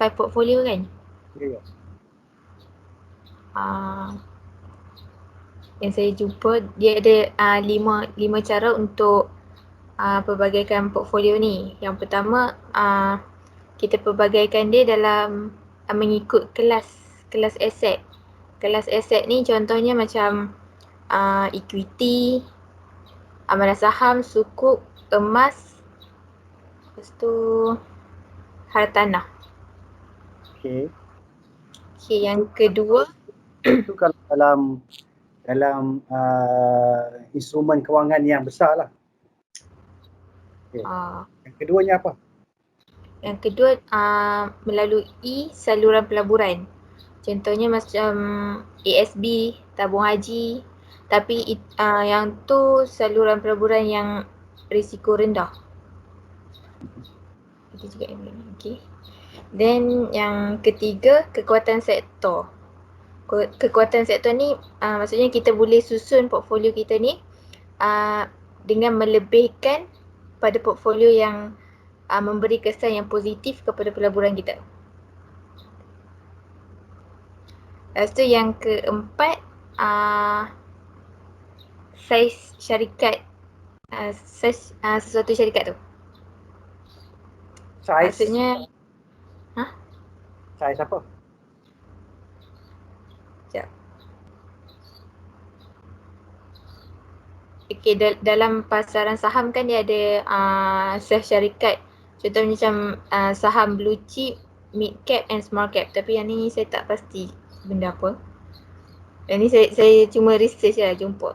diversify portfolio kan? Ya. Yang saya jumpa dia ada lima cara untuk pelbagaikan portfolio ni. Yang pertama, kita pelbagaikan dia dalam mengikut kelas aset. Kelas aset ni contohnya macam equity, amalan saham, sukuk, emas, lepas tu hartanah. Okey. Okay, yang kedua, itu kalau dalam instrumen kewangan yang besar lah. Okay. Yang keduanya apa? Yang kedua melalui saluran pelaburan. Contohnya macam ASB, tabung haji. Tapi yang tu saluran pelaburan yang risiko rendah. Itu juga yang lain. Okay. Then yang ketiga, kekuatan sektor. Kekuatan sektor ni maksudnya kita boleh susun portfolio kita ni dengan melebihkan pada portfolio yang memberi kesan yang positif kepada pelaburan kita. Lepas tu yang keempat, saiz syarikat, saiz sesuatu syarikat tu. Saiz? Maksudnya, saiz apa? Sekejap. Okay, dalam pasaran saham kan dia ada saiz syarikat. Contohnya macam saham blue chip, mid cap and small cap. Tapi yang ni saya tak pasti benda apa. Yang ni saya cuma research lah, jumpa.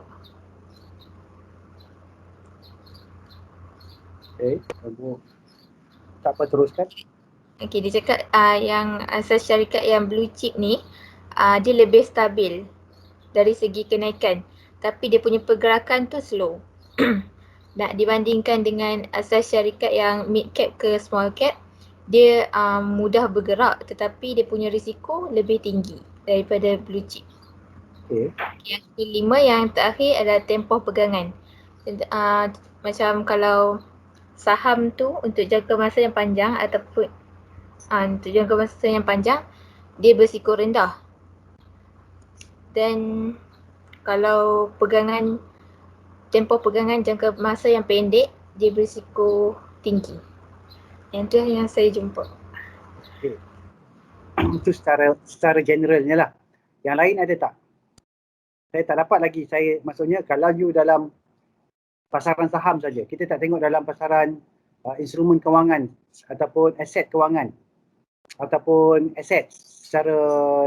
Okay, tak apa, teruskan. Okay, dia cakap yang asas syarikat yang blue chip ni dia lebih stabil dari segi kenaikan. Tapi dia punya pergerakan tu slow. Nak dibandingkan dengan asas syarikat yang mid cap ke small cap, dia mudah bergerak tetapi dia punya risiko lebih tinggi daripada blue chip. Okay. Yang kelima, yang terakhir adalah tempoh pegangan. Macam kalau saham tu untuk jangka masa yang panjang ataupun untuk jangka masa yang panjang, dia berisiko rendah. Dan kalau tempoh pegangan jangka masa yang pendek, dia berisiko tinggi. Yang tu yang saya jumpa. Okay. Itu secara generalnya lah. Yang lain ada tak? Saya tak dapat lagi. Maksudnya kalau you dalam pasaran saham saja, kita tak tengok dalam pasaran instrumen kewangan ataupun aset kewangan ataupun aset secara,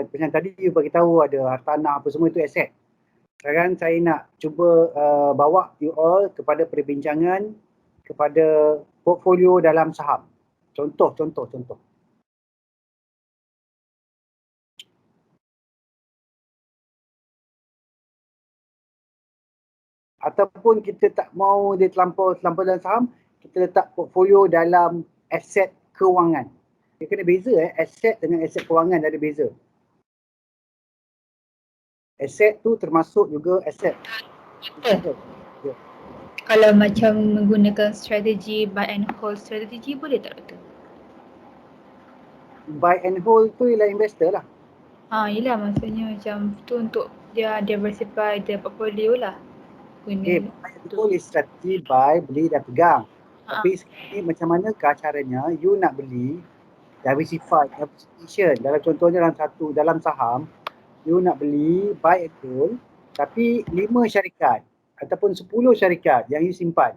macam tadi you bagi tahu ada hartanah apa semua, itu aset. Sekarang saya nak cuba bawa you all kepada perbincangan kepada portfolio dalam saham. Contoh. Ataupun kita tak mau dia terlampau dalam saham, kita letak portfolio dalam aset kewangan. Dia kena beza aset dengan aset kewangan ada beza. Aset tu termasuk juga aset. Ya. Kalau macam menggunakan strategi buy and hold strategi boleh tak betul? Buy and hold tu ialah investor lah. Yelah, maksudnya macam tu untuk dia diversify dia portfolio lah. Okay, buy and hold is strategi buy, beli dan pegang. Tapi sekarang macam manakah caranya you nak beli diversification. Dalam contohnya dalam saham, you nak beli buy and hold, tapi 5 syarikat ataupun 10 syarikat yang you simpan.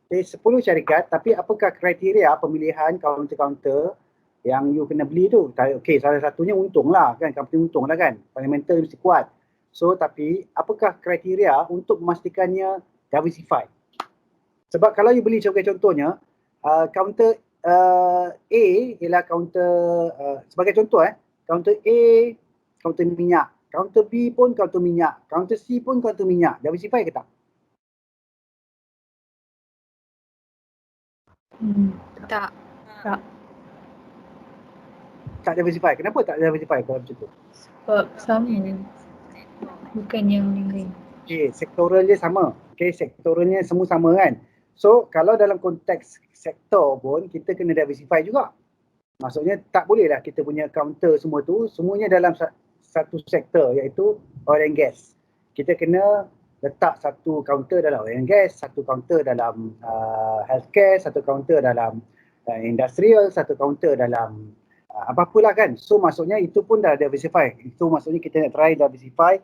Okay, 10 syarikat, tapi apakah kriteria pemilihan counter-counter yang you kena beli tu? Okay, salah satunya untung lah kan, company untung lah kan, fundamental mesti kuat. So, tapi apakah kriteria untuk memastikannya diversify? Sebab kalau you beli sebagai contohnya, counter A ialah counter, sebagai contoh counter A, counter minyak. Counter B pun counter minyak. Counter C pun counter minyak. Diversify ke tak? Tak. Tak diversify. Kenapa tak diversify kalau macam tu? Sebab sama. Bukan yang lain. Okay, sektoral dia sama. Okay, sektoralnya semua sama kan. So, kalau dalam konteks sektor pun, kita kena diversify juga. Maksudnya tak bolehlah kita punya counter semua tu, semuanya dalam satu sektor iaitu oil and gas. Kita kena letak satu counter dalam oil and gas, satu counter dalam healthcare, satu counter dalam industrial, satu counter dalam apa-apalah kan. So maksudnya itu pun dah diversify. Itu maksudnya kita nak try diversify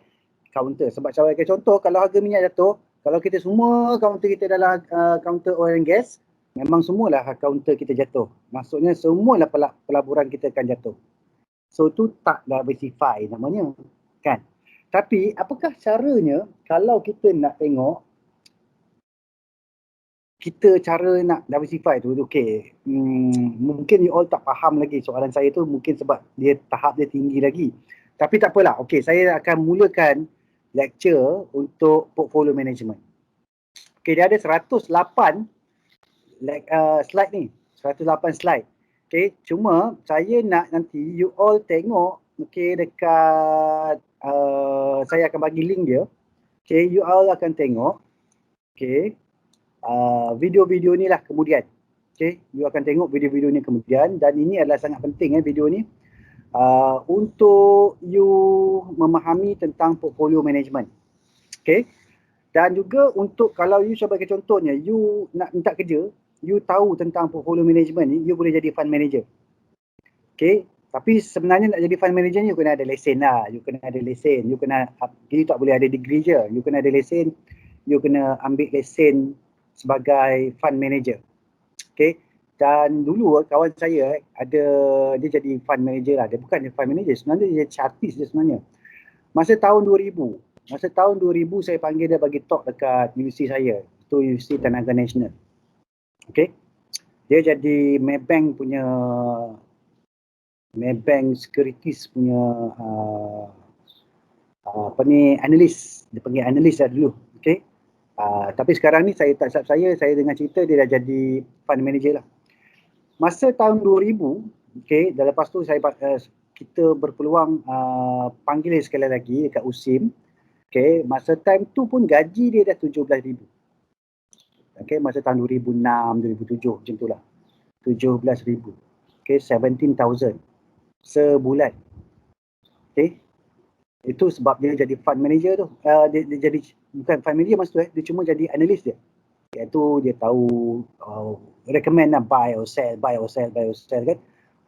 counter. Sebab saya bagi contoh, kalau harga minyak jatuh, kalau kita semua counter kita dalam counter oil and gas, memang semualah counter kita jatuh. Maksudnya semualah pelaburan kita akan jatuh. So tu tak diversify namanya, kan? Tapi apakah caranya kalau kita nak tengok kita cara nak diversify tu, okay, mungkin you all tak faham lagi soalan saya tu, mungkin sebab tahap dia tinggi lagi. Tapi tak apalah, okay, saya akan mulakan lecture untuk portfolio management. Okay, dia ada 108 slide ni, 108 slide. Okay, cuma saya nak nanti you all tengok, okay, dekat saya akan bagi link dia. Okay, you all akan tengok, okay, video-video ni lah kemudian. Okay, you akan tengok video-video ni kemudian, dan ini adalah sangat penting video ni untuk you memahami tentang portfolio management. Okay, dan juga untuk kalau you sebagai contohnya you nak minta kerja, you tahu tentang portfolio management ni, you boleh jadi fund manager. Okay, tapi sebenarnya nak jadi fund manager ni you kena ada lesen lah, you kena ada lesen, you tak boleh ada degree je, you kena ada lesen, you kena ambil lesen sebagai fund manager. Okay, dan dulu kawan saya dia jadi fund manager lah, dia bukan dia fund manager, sebenarnya dia chartis dia sebenarnya. Masa tahun 2000 saya panggil dia bagi talk dekat universiti saya, itu Universiti Tenaga Nasional. Okay, dia jadi Maybank Securities punya analis, dia panggil analis lah dulu. Okay, tapi sekarang ni saya dengan cerita dia dah jadi fund manager lah. Masa tahun 2000, okay, dan lepas tu kita berpeluang panggil dia sekali lagi dekat USIM. Okay, masa time tu pun gaji dia dah 17,000. Okay, masa tahun 2006, 2007 macam tu lah. 17,000. Okay, 17,000 sebulan. Okay, itu sebab dia jadi fund manager tu. Dia jadi bukan fund manager masa tu, dia cuma jadi analis dia. Iaitu dia tahu recommend lah buy or sell kan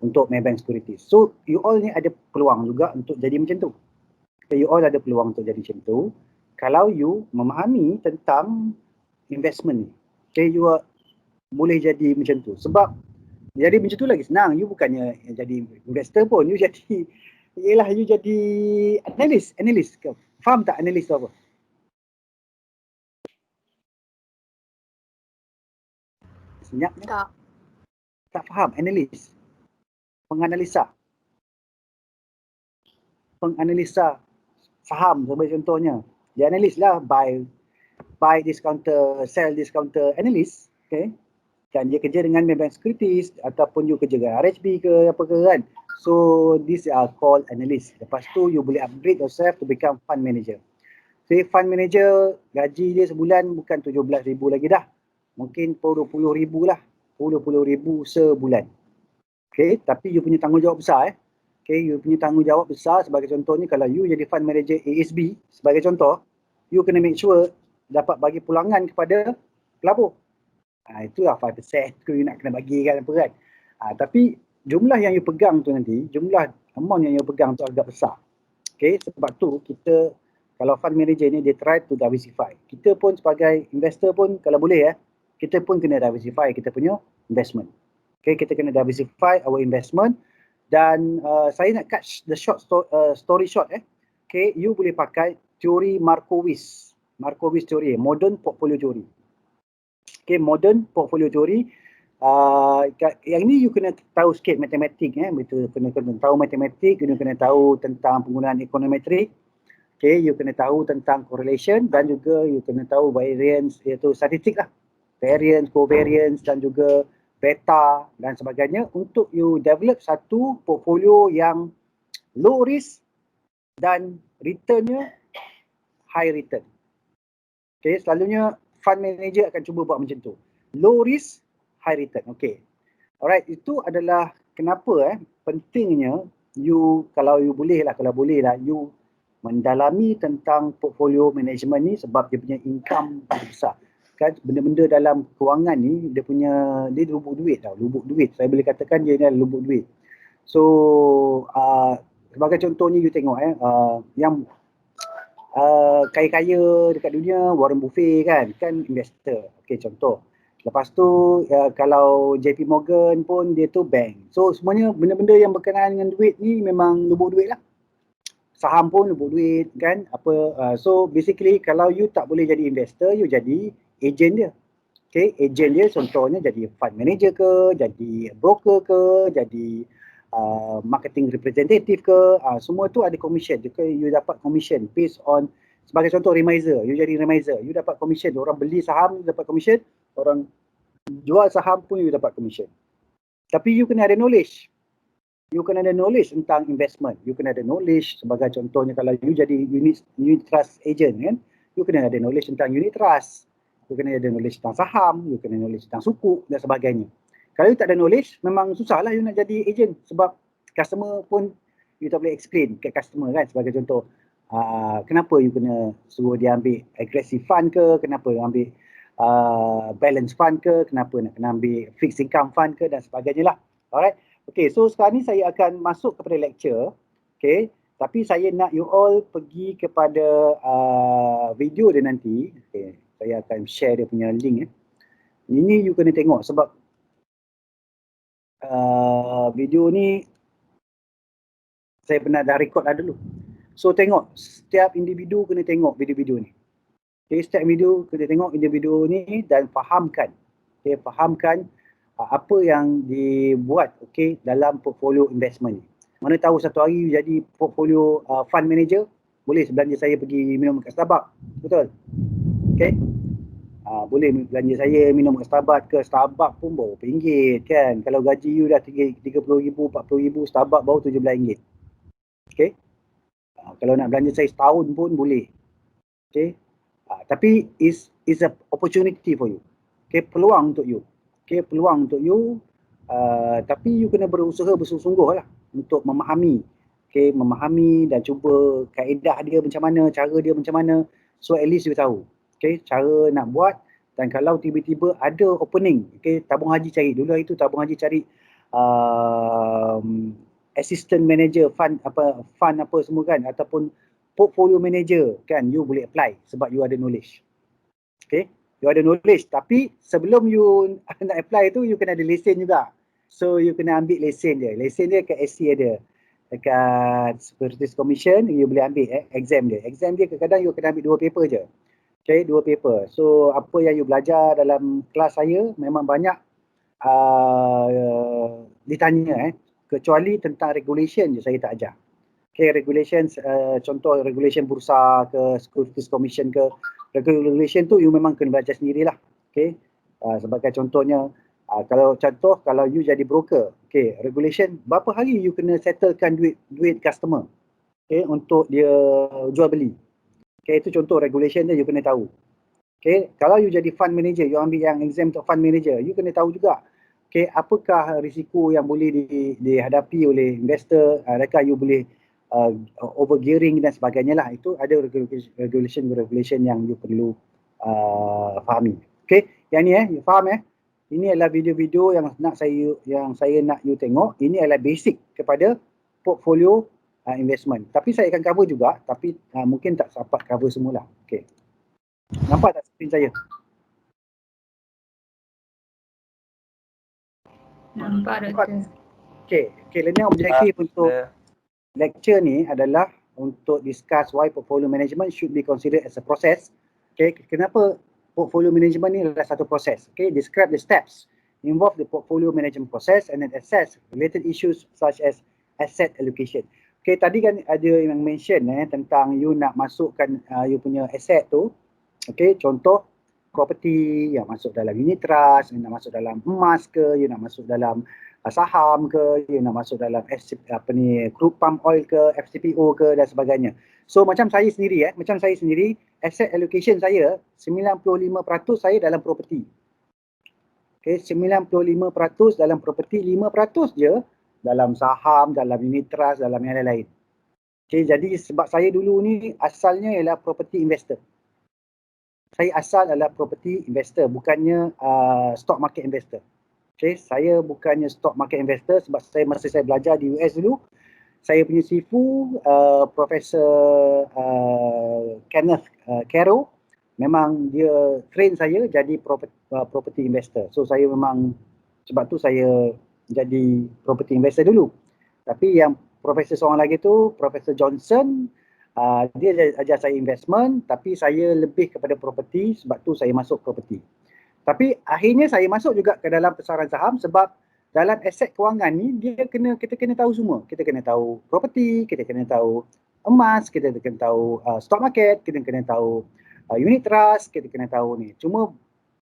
untuk Maybank Securities. So you all ni ada peluang juga untuk jadi macam tu. You all ada peluang untuk jadi macam tu kalau you memahami tentang investment ni. Okay, you boleh jadi macam tu. Sebab jadi macam tu lagi senang. You bukannya jadi investor pun, you jadi you jadi analis. Faham tak analis tu apa? Senyap ni? Tak faham analis. Penganalisa saham sebagai contohnya. Dia analis lah, buy discounter, sell discounter, analis. Okay, dan dia kerja dengan Maybank Securities ataupun you kerja dengan RHB ke apa ke kan. So these are called analyst. Lepas tu you boleh upgrade yourself to become fund manager. So fund manager gaji dia sebulan bukan 17,000 lagi dah. Mungkin 20,000 lah. 20,000 sebulan. Okay, tapi you punya tanggungjawab besar Okay, you punya tanggungjawab besar. Sebagai contohnya kalau you jadi fund manager ASB sebagai contoh, you kena make sure dapat bagi pulangan kepada pelabur. Itulah 5% tu you nak kena bagi kan apa kan. Tapi jumlah yang you pegang tu nanti, jumlah amount yang you pegang tu agak besar. Okay, sebab tu kita kalau fund manager ni dia try to diversify. Kita pun sebagai investor pun kalau boleh kita pun kena diversify kita punya investment. Okay, kita kena diversify our investment. Dan saya nak cut the story short Okay, you boleh pakai teori Markowitz teori, modern portfolio theory. Okay, modern portfolio theory. Yang ni you kena tahu sikit matematik betul, kena tahu matematik, you kena tahu tentang penggunaan econometrik. Okay, you kena tahu tentang correlation dan juga you kena tahu variance, iaitu statistik lah. Variance, covariance dan juga beta dan sebagainya untuk you develop satu portfolio yang low risk dan returnnya high return. Okay, selalunya fund manager akan cuba buat macam tu. Low risk, high return. Okay. Alright, itu adalah kenapa pentingnya you kalau boleh lah you mendalami tentang portfolio management ni, sebab dia punya income besar. Kan benda-benda dalam kewangan ni dia lubuk duit tau, lubuk duit. Saya boleh katakan dia adalah lubuk duit. So sebagai contohnya you tengok yang kaya-kaya dekat dunia, Warren Buffett kan investor. Okey, contoh. Lepas tu kalau JP Morgan pun dia tu bank. So semuanya benda-benda yang berkenaan dengan duit ni memang lubuk duit lah. Saham pun lubuk duit kan, so basically kalau you tak boleh jadi investor, you jadi agent dia. Okay, agent dia contohnya jadi fund manager ke, jadi broker ke, jadi marketing representative ke, semua tu ada commission. Jadi you dapat commission based on, sebagai contoh remiser, you jadi remiser, you dapat commission. Orang beli saham, you dapat commission. Orang jual saham pun you dapat commission. Tapi you kena ada knowledge. You kena ada knowledge tentang investment. You kena ada knowledge, sebagai contohnya kalau you jadi unit trust agent kan, you kena ada knowledge tentang unit trust. You kena ada knowledge tentang saham, you kena knowledge tentang sukuk dan sebagainya. Kalau you tak ada knowledge, memang susahlah you nak jadi agent, sebab customer pun you tak boleh explain ke customer kan. Sebagai contoh, kenapa you kena suruh dia ambil aggressive fund ke, kenapa ambil balance fund ke, kenapa nak kena ambil fixed income fund ke dan sebagainya lah. Alright. Okay, so sekarang ni saya akan masuk kepada lecture. Okay, tapi saya nak you all pergi kepada video dia nanti. Okay, saya akan share dia punya link. Ini you kena tengok sebab video ni saya pernah dah record dah dulu. So tengok, setiap individu kena tengok video-video ni. Okay, setiap individu kena tengok video ni dan fahamkan. Okay, fahamkan apa yang dibuat dalam portfolio investment ni. Mana tahu satu hari you jadi portfolio fund manager, boleh belanja saya pergi minum kat Starbucks. Betul? Okay? Boleh belanja saya minum kat Starbucks pun baru RM1 kan. Kalau gaji you dah RM30,000, RM40,000, Starbucks baru RM17. Okay? Kalau nak belanja saya setahun pun boleh. Okay? Tapi is a opportunity for you. Okay? Peluang untuk you. Okay, peluang untuk you, tapi you kena berusaha bersungguh-sungguh lah untuk memahami. Okay, memahami dan cuba kaedah dia macam mana, cara dia macam mana. So at least you tahu. Okay, cara nak buat. Dan kalau tiba-tiba ada opening, okay, tabung haji cari. Dulu itu tabung haji cari assistant manager fund apa semua kan, ataupun portfolio manager kan, you boleh apply sebab you ada knowledge. Okay. You ada knowledge, tapi sebelum you nak apply tu, you kena ada lesen juga. So, you kena ambil lesen dia. Lesen dia kat SC ada. Dekat Securities Commission, you boleh ambil exam dia. Exam dia kadang-kadang you kena ambil 2 paper je. Okay, 2 paper. So, apa yang you belajar dalam kelas saya, memang banyak ditanya. Kecuali tentang regulation je saya tak ajar. Okay, regulations, contoh regulation bursa ke, Securities Commission ke, regulation tu you memang kena belajar sendirilah. Okay, sebagai contohnya, kalau you jadi broker, okay, regulation berapa hari you kena settlekan duit customer, okay, untuk dia jual beli. Okay, itu contoh regulation dia you kena tahu. Okay, kalau you jadi fund manager, you ambil yang exam untuk fund manager, you kena tahu juga. Okay, apakah risiko yang boleh dihadapi oleh investor, adakah you boleh overgearing dan sebagainya lah. Itu ada regulation yang you perlu fahami. Okay, yang ni you faham ini adalah video-video yang saya nak you tengok. Ini adalah basic kepada portfolio investment. Tapi saya akan cover juga, tapi mungkin tak sempat cover semula. Okay, nampak tak screen saya? Nampak, Doktor. Okay, learning objective untuk lecture ni adalah untuk discuss why portfolio management should be considered as a process. Okay, kenapa portfolio management ni adalah satu proses. Okay, describe the steps involved the portfolio management process and then assess related issues such as asset allocation. Okay, tadi kan ada yang mention tentang you nak masukkan you punya asset tu. Okay, contoh property yang masuk dalam unit trust, you nak masuk dalam emas ke, you nak masuk dalam saham ke, you nak masuk dalam crude palm oil ke, FCPO ke dan sebagainya. So macam saya sendiri asset allocation saya 95% saya dalam property. Okay, 95% dalam property, 5% je dalam saham, dalam unit trust, dalam yang lain-lain. Okay, jadi sebab saya dulu ni asalnya ialah property investor. Saya asal adalah property investor, bukannya stock market investor. Okay, saya bukannya stock market investor sebab masa saya belajar di US dulu, saya punya sifu Profesor Kenneth Caro, memang dia train saya jadi property investor. So saya memang, sebab tu saya jadi property investor dulu. Tapi yang profesor seorang lagi tu, Profesor Johnson, dia ajar saya investment, tapi saya lebih kepada property, sebab tu saya masuk property. Tapi akhirnya saya masuk juga ke dalam pasaran saham sebab dalam aset kewangan ni kita kena tahu semua. Kita kena tahu property, kita kena tahu emas, kita kena tahu stock market, kita kena tahu unit trust, kita kena tahu ni. Cuma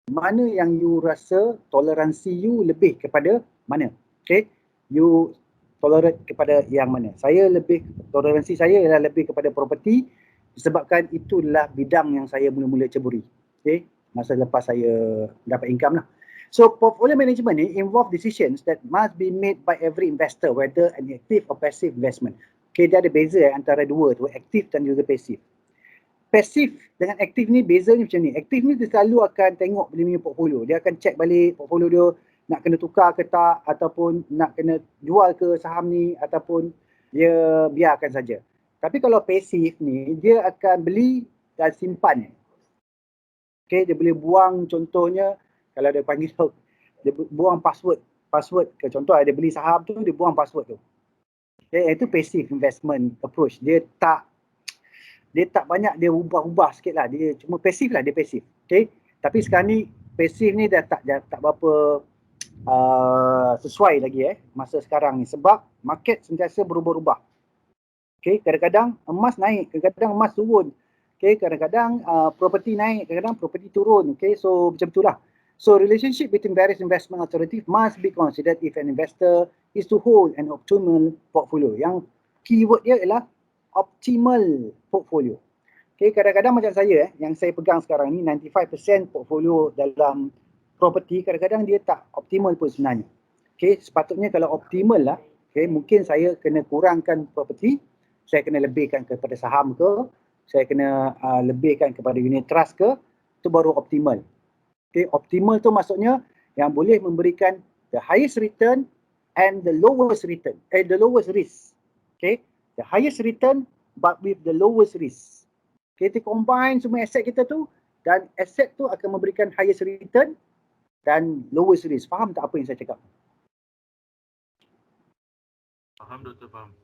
mana yang you rasa toleransi you lebih kepada mana? Okay, you tolerate kepada yang mana? Toleransi saya ialah lebih kepada property disebabkan itulah bidang yang saya mula-mula ceburi. Okay, masa lepas saya dapat income lah. So portfolio management ni involve decisions that must be made by every investor, whether an active or passive investment. Okay, dia ada beza antara dua tu, active dan juga passive. Pasif dengan aktif ni bezanya macam ni. Aktif ni dia selalu akan tengok dia punya portfolio. Dia akan check balik portfolio dia nak kena tukar ke tak, ataupun nak kena jual ke saham ni, ataupun dia biarkan saja. Tapi kalau pasif ni, dia akan beli dan simpan. Okay, dia boleh buang, contohnya kalau dia panggil, dia buang password ke, contoh dia beli saham tu, dia buang password tu. Okay, itu passive investment approach. Dia tak banyak, dia ubah-ubah sikit lah. Dia cuma pasif lah, dia pasif. Okay? Tapi sekarang ni, pasif ni dah tak berapa sesuai lagi masa sekarang ni. Sebab market sentiasa berubah-ubah. Okay? Kadang-kadang emas naik, kadang-kadang emas turun. Okay? Kadang-kadang property naik, kadang-kadang property turun. Okay? So macam itulah. So relationship between various investment alternatives must be considered if an investor is to hold an optimal portfolio. Yang keyword dia ialah optimal portfolio. Okay, kadang-kadang macam saya yang saya pegang sekarang ni 95% portfolio dalam property, kadang-kadang dia tak optimal pun sebenarnya. Okay, sepatutnya kalau optimal lah, okay, mungkin saya kena kurangkan property, saya kena lebihkan kepada saham ke, saya kena lebihkan kepada unit trust ke, itu baru optimal. Okay, optimal tu maksudnya yang boleh memberikan the highest return and the lowest return, the lowest risk. Okay, the highest return but with the lowest risk. Kita combine semua aset kita tu, dan aset tu akan memberikan highest return dan lowest risk. Faham tak apa yang saya cakap? Faham Doktor, faham.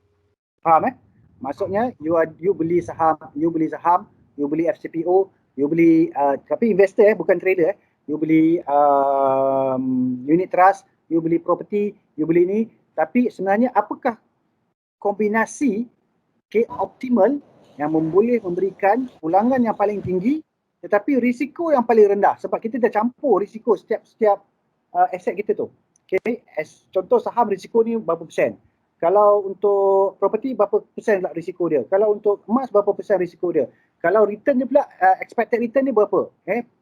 Faham Maksudnya you beli saham, you beli FCPO, you beli tapi investor bukan trader you beli unit trust, you beli property, you beli ni, tapi sebenarnya apakah kombinasi optimal yang boleh memberikan pulangan yang paling tinggi tetapi risiko yang paling rendah, sebab kita dah campur risiko setiap aset kita tu. Okay, contoh saham risiko ni berapa persen, kalau untuk property berapa persen pula risiko dia, kalau untuk emas berapa persen risiko dia, kalau return dia pula expected return dia berapa,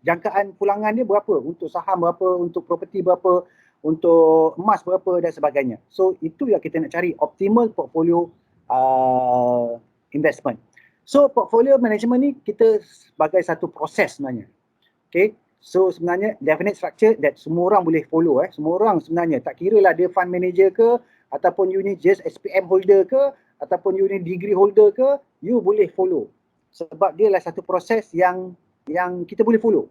jangkaan pulangan dia berapa, untuk saham berapa, untuk property berapa, untuk emas berapa dan sebagainya. So itu yang kita nak cari, optimal portfolio investment. So portfolio management ni kita sebagai satu proses sebenarnya. Okay, so sebenarnya definite structure that semua orang boleh follow. Semua orang sebenarnya, tak kira lah dia fund manager ke, ataupun you ni just SPM holder ke, ataupun you ni degree holder ke, you boleh follow. Sebab dia lah satu proses yang kita boleh follow.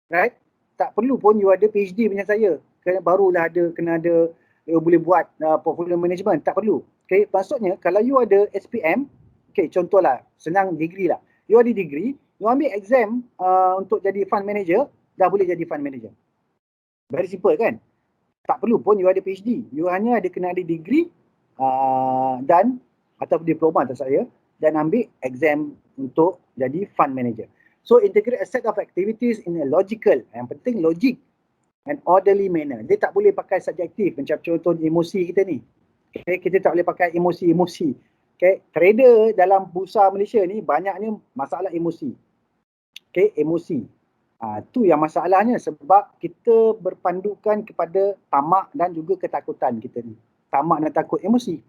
Right? Tak perlu pun you ada PhD macam saya, barulah kena ada you boleh buat portfolio management. Tak perlu. Okay, maksudnya kalau you ada SPM, okay, contohlah, senang degree lah. You ada degree, you ambil exam untuk jadi fund manager, dah boleh jadi fund manager. Very simple kan? Tak perlu pun you ada PhD. You hanya kena ada degree dan atau diploma atas saya, dan ambil exam untuk jadi fund manager. So integrate a set of activities in a logical, yang penting logik and orderly manner. Dia tak boleh pakai subjektif, macam contoh emosi kita ni. Okay, kita tak boleh pakai emosi-emosi. Okay, trader dalam bursa Malaysia ni banyaknya masalah emosi. Okay, emosi. Tu yang masalahnya, sebab kita berpandukan kepada tamak dan juga ketakutan kita ni. tamak dan takut emosi.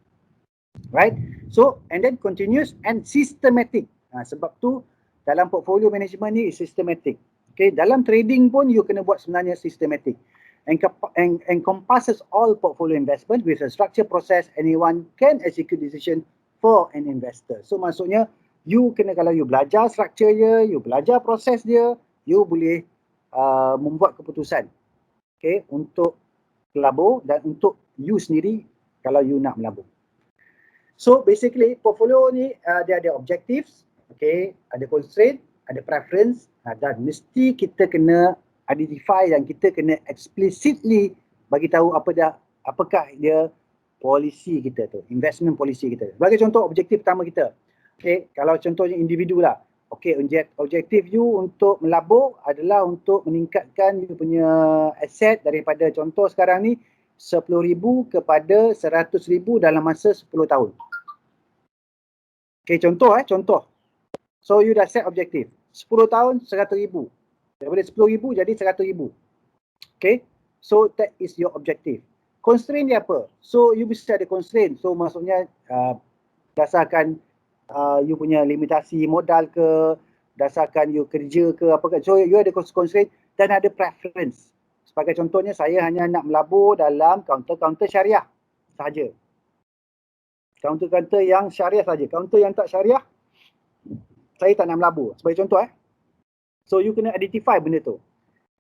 Right? So, and then continuous and systematic. Sebab tu dalam portfolio management ni systematic. Okay, dalam trading pun you kena buat sebenarnya systematic. Encompasses all portfolio investment with a structure process anyone can execute decision for an investor. So maksudnya you kena, kalau you belajar structure dia, you belajar proses dia, you boleh membuat keputusan. Okay, untuk melabur dan untuk you sendiri kalau you nak melabur. So basically portfolio ni dia ada objectives, okay, ada constraint, ada preference, dan mesti kita kena identify dan kita kena explicitly bagi tahu apakah dia polisi kita tu, investment policy kita. Sebagai contoh, objektif pertama kita. Okay, kalau contohnya individu lah. Okay, objektif you untuk melabur adalah untuk meningkatkan you punya aset daripada contoh sekarang ni 10,000 kepada 100,000 dalam masa 10 tahun. Okay, contoh. So you dah set objektif. 10 tahun 100,000. Daripada 10,000 jadi 100,000. Okay, so that is your objective. Constraint dia apa? So you bisa ada constraint. So maksudnya berdasarkan you punya limitasi modal ke, berdasarkan you kerja ke apa ke. So you ada constraint dan ada preference. Sebagai contohnya, saya hanya nak melabur dalam kaunter-kaunter syariah sahaja. Kaunter-kaunter yang syariah saja. Kaunter yang tak syariah, saya tak nak melabur. Sebagai contoh So you kena identify benda tu.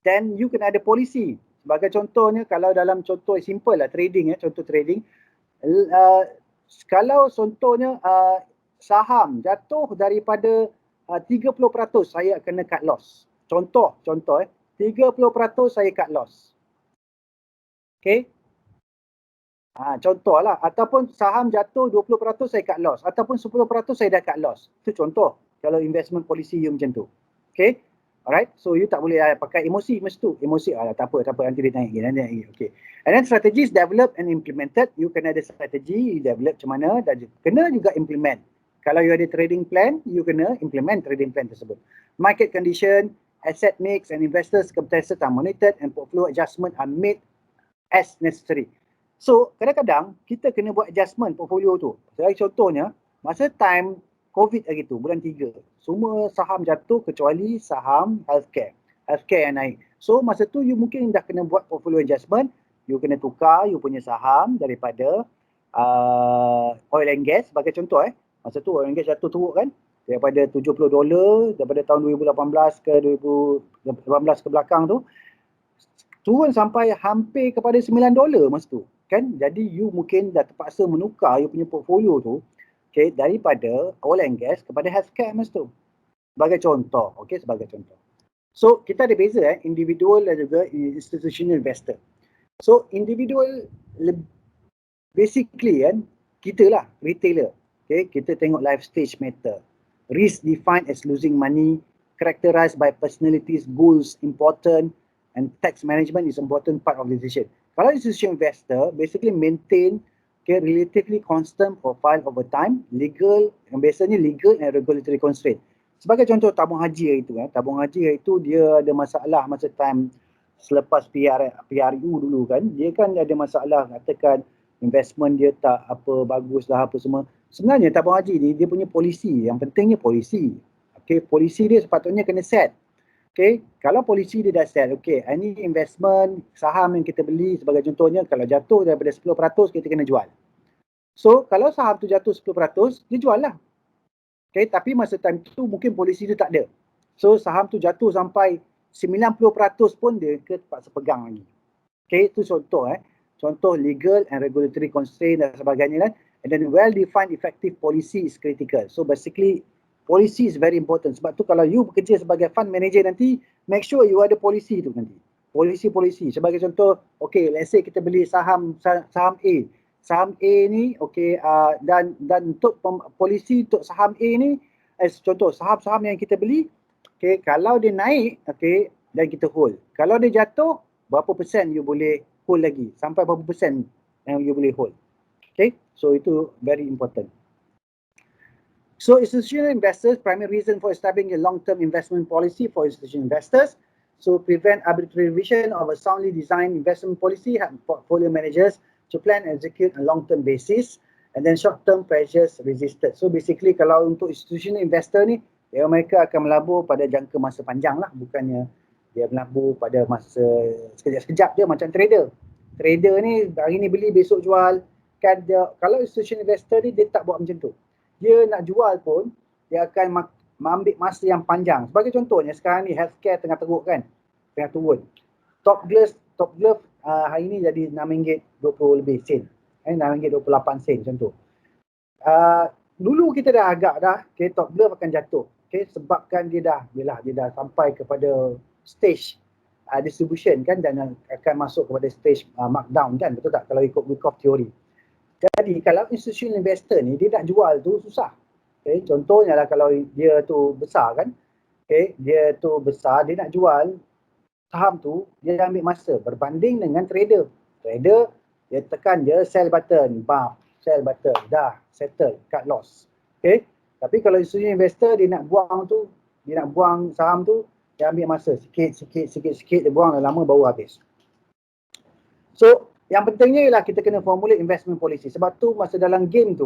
Then you kena ada polisi. Sebagai contohnya, kalau dalam contoh simple lah, trading contoh trading. Kalau contohnya saham jatuh daripada 30%, saya kena cut loss. Contoh 30% saya cut loss. Okay. Contohlah, ataupun saham jatuh 20% saya cut loss, ataupun 10% saya dah cut loss. Itu contoh kalau investment policy you macam tu. Okay, alright. So you tak boleh pakai emosi mesti tu. Emosi tak apa nanti dia naik lagi. Okay. And then strategies developed and implemented. You kena ada strategi, you develop macam mana, dan kena juga implement. Kalau you ada trading plan, you kena implement trading plan tersebut. Market condition, asset mix and investors competitors are monitored and portfolio adjustment are made as necessary. So, kadang-kadang kita kena buat adjustment portfolio tu. Sebagai contohnya, masa time COVID lagi tu, bulan 3, semua saham jatuh kecuali saham healthcare. Healthcare yang naik. So, masa tu you mungkin dah kena buat portfolio adjustment. You kena tukar you punya saham daripada oil and gas. Sebagai contoh masa tu oil and gas jatuh teruk kan. Daripada $70, daripada tahun 2018 ke 2018 ke belakang tu, turun sampai hampir kepada $9 masa tu. Kan? Jadi you mungkin dah terpaksa menukar you punya portfolio tu, okay, daripada oil and gas kepada healthcare masa tu. Sebagai contoh, okay, sebagai contoh. So kita ada beza individual dan juga institutional investor. So individual basically kita lah retailer. Okay, kita tengok life stage matter. Risk defined as losing money, characterized by personalities, goals important, and tax management is important part of the decision. Kalau institutional investor basically maintain relatively constant profile over time, legal, yang biasanya legal and regulatory constraint. Sebagai contoh tabung haji hari itu, tabung haji hari itu dia ada masalah masa time selepas PRU dulu kan, dia kan ada masalah, katakan investment dia tak apa bagus lah apa semua. Sebenarnya tabung haji ni dia punya polisi, yang pentingnya polisi. Okay, polisi dia sepatutnya kena set. Okay, kalau polisi dia dah set, okay, ini investment saham yang kita beli sebagai contohnya, kalau jatuh daripada 10% kita kena jual. So, kalau saham tu jatuh 10%, dia jual lah. Okay, tapi masa time tu mungkin polisi tu tak ada. So, saham tu jatuh sampai 90% pun dia terpaksa pegang lagi. Okay, itu contoh contoh legal and regulatory constraint dan sebagainya kan. And then well-defined effective policy is critical. So, basically, policy is very important. Sebab tu kalau you bekerja sebagai fund manager nanti, make sure you ada polisi tu nanti. Polisi. Sebagai contoh, okay, let's say kita beli saham A. Saham A ni, okay, dan untuk polisi untuk saham A ni, contoh saham-saham yang kita beli, okay, kalau dia naik, okay, dan kita hold. Kalau dia jatuh, berapa persen you boleh hold lagi? Sampai berapa persen yang you boleh hold? Okay, so itu very important. So institutional investors, primary reason for establishing a long-term investment policy for institutional investors. So prevent arbitrary revision of a soundly designed investment policy, portfolio managers to plan and execute on long-term basis, and then short-term pressures resisted. So basically kalau untuk institutional investor ni, mereka akan melabur pada jangka masa panjang lah, bukannya dia melabur pada masa sekejap-sekejap je macam trader. Trader ni hari ni beli besok jual kan. Dia, kalau institutional investor ni dia tak buat macam tu. Dia nak jual pun dia akan mengambil masa yang panjang. Sebagai contohnya sekarang ni healthcare tengah teruk kan, tengah turun. Top glove hari ni jadi RM6.20 lebih sen. RM6.28 macam tu. Dulu kita dah agak dah, top glove akan jatuh. Sebabkan dia dah sampai kepada stage distribution kan, dan akan masuk kepada stage markdown kan, betul tak kalau ikut Wyckoff teori. Jadi kalau institutional investor ni dia nak jual tu susah. Contohnya lah kalau dia tu besar kan, dia tu besar, dia nak jual saham tu, dia ambil masa berbanding dengan trader. Trader dia tekan je sell button, bam, sell button, dah settle, cut loss. Tapi kalau institutional investor dia nak buang saham tu, dia ambil masa sikit dia buang, lama baru habis. So yang pentingnya ialah kita kena formulate investment policy. Sebab tu masa dalam game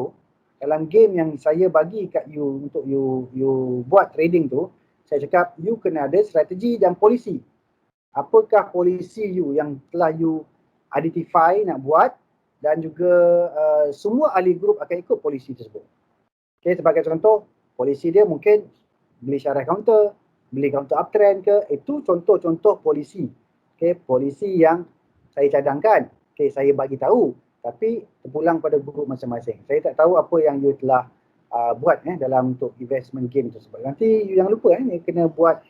yang saya bagi kat you untuk you buat trading tu, saya cakap you kena ada strategi dan polisi. Apakah polisi you yang telah you identify nak buat, dan juga semua ahli grup akan ikut polisi tersebut. Sebagai contoh, polisi dia mungkin beli syarah counter, beli counter uptrend ke, itu contoh-contoh polisi. Polisi yang saya cadangkan, saya bagi tahu, tapi terpulang pada grup masing-masing. Saya tak tahu apa yang you telah buat dalam untuk investment game tersebut. Nanti you jangan lupa kena buat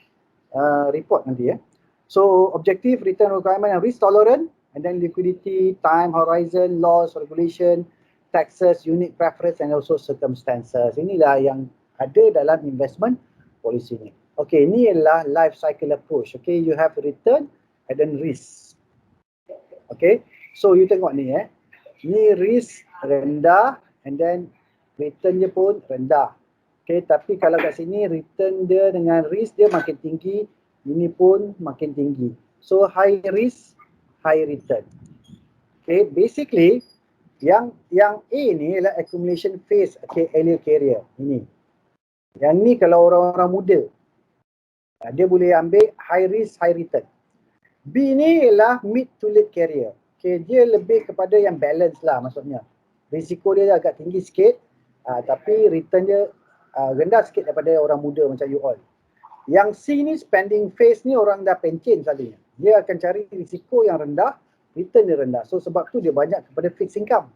report nanti . So objective, return requirement and risk tolerance, and then liquidity, time horizon, laws, regulation, taxes, unique preference and also circumstances. Inilah yang ada dalam investment policy ni. Okay, ini adalah life cycle approach. Okay, you have return and then risk. Okay, so you tengok ni ni risk rendah and then return dia pun rendah. Okay, tapi kalau kat sini return dia dengan risk dia makin tinggi, ini pun makin tinggi. So high risk, high return. Okay, basically yang A ni adalah accumulation phase, early career ini. Yang ni kalau orang-orang muda, dia boleh ambil high risk, high return. B ni ialah mid to late career. Dia lebih kepada yang balance lah maksudnya. Risiko dia agak tinggi sikit, tapi return dia rendah sikit daripada orang muda macam you all. Yang C ni spending phase ni orang dah pencen selalunya. Dia akan cari risiko yang rendah, return dia rendah. So sebab tu dia banyak kepada fixed income.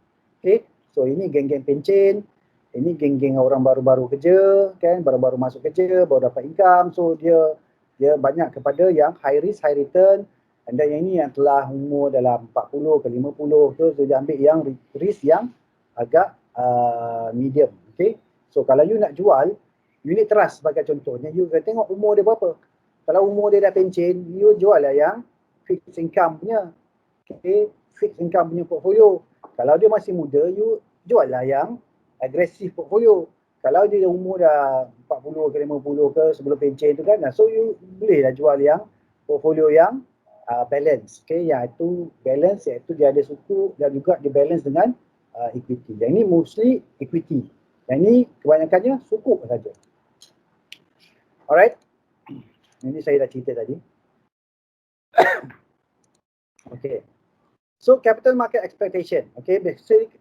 So ini geng-geng pencen, ini geng-geng orang baru-baru kerja kan, baru-baru masuk kerja, baru dapat income. So dia banyak kepada yang high risk, high return. And then yang ini yang telah umur dalam 40 ke 50 tu, so dia ambil yang risk yang agak medium. So kalau you nak jual unit trust sebagai contohnya, you kena tengok umur dia berapa. Kalau umur dia dah pencen, you jual lah yang fixed income punya. Fixed income punya portfolio. Kalau dia masih muda, you jual lah yang aggressive portfolio. Kalau dia umur dah 40 ke 50 ke sebelum pencen tu kan, so you boleh lah jual yang portfolio yang balance. Iaitu balance, iaitu dia ada suku dan juga dia balance dengan equity. Yang ini mostly equity. Yang ini kebanyakannya suku saja. Alright. Ini saya dah cerita tadi. Okay. So capital market expectation. Okay, basically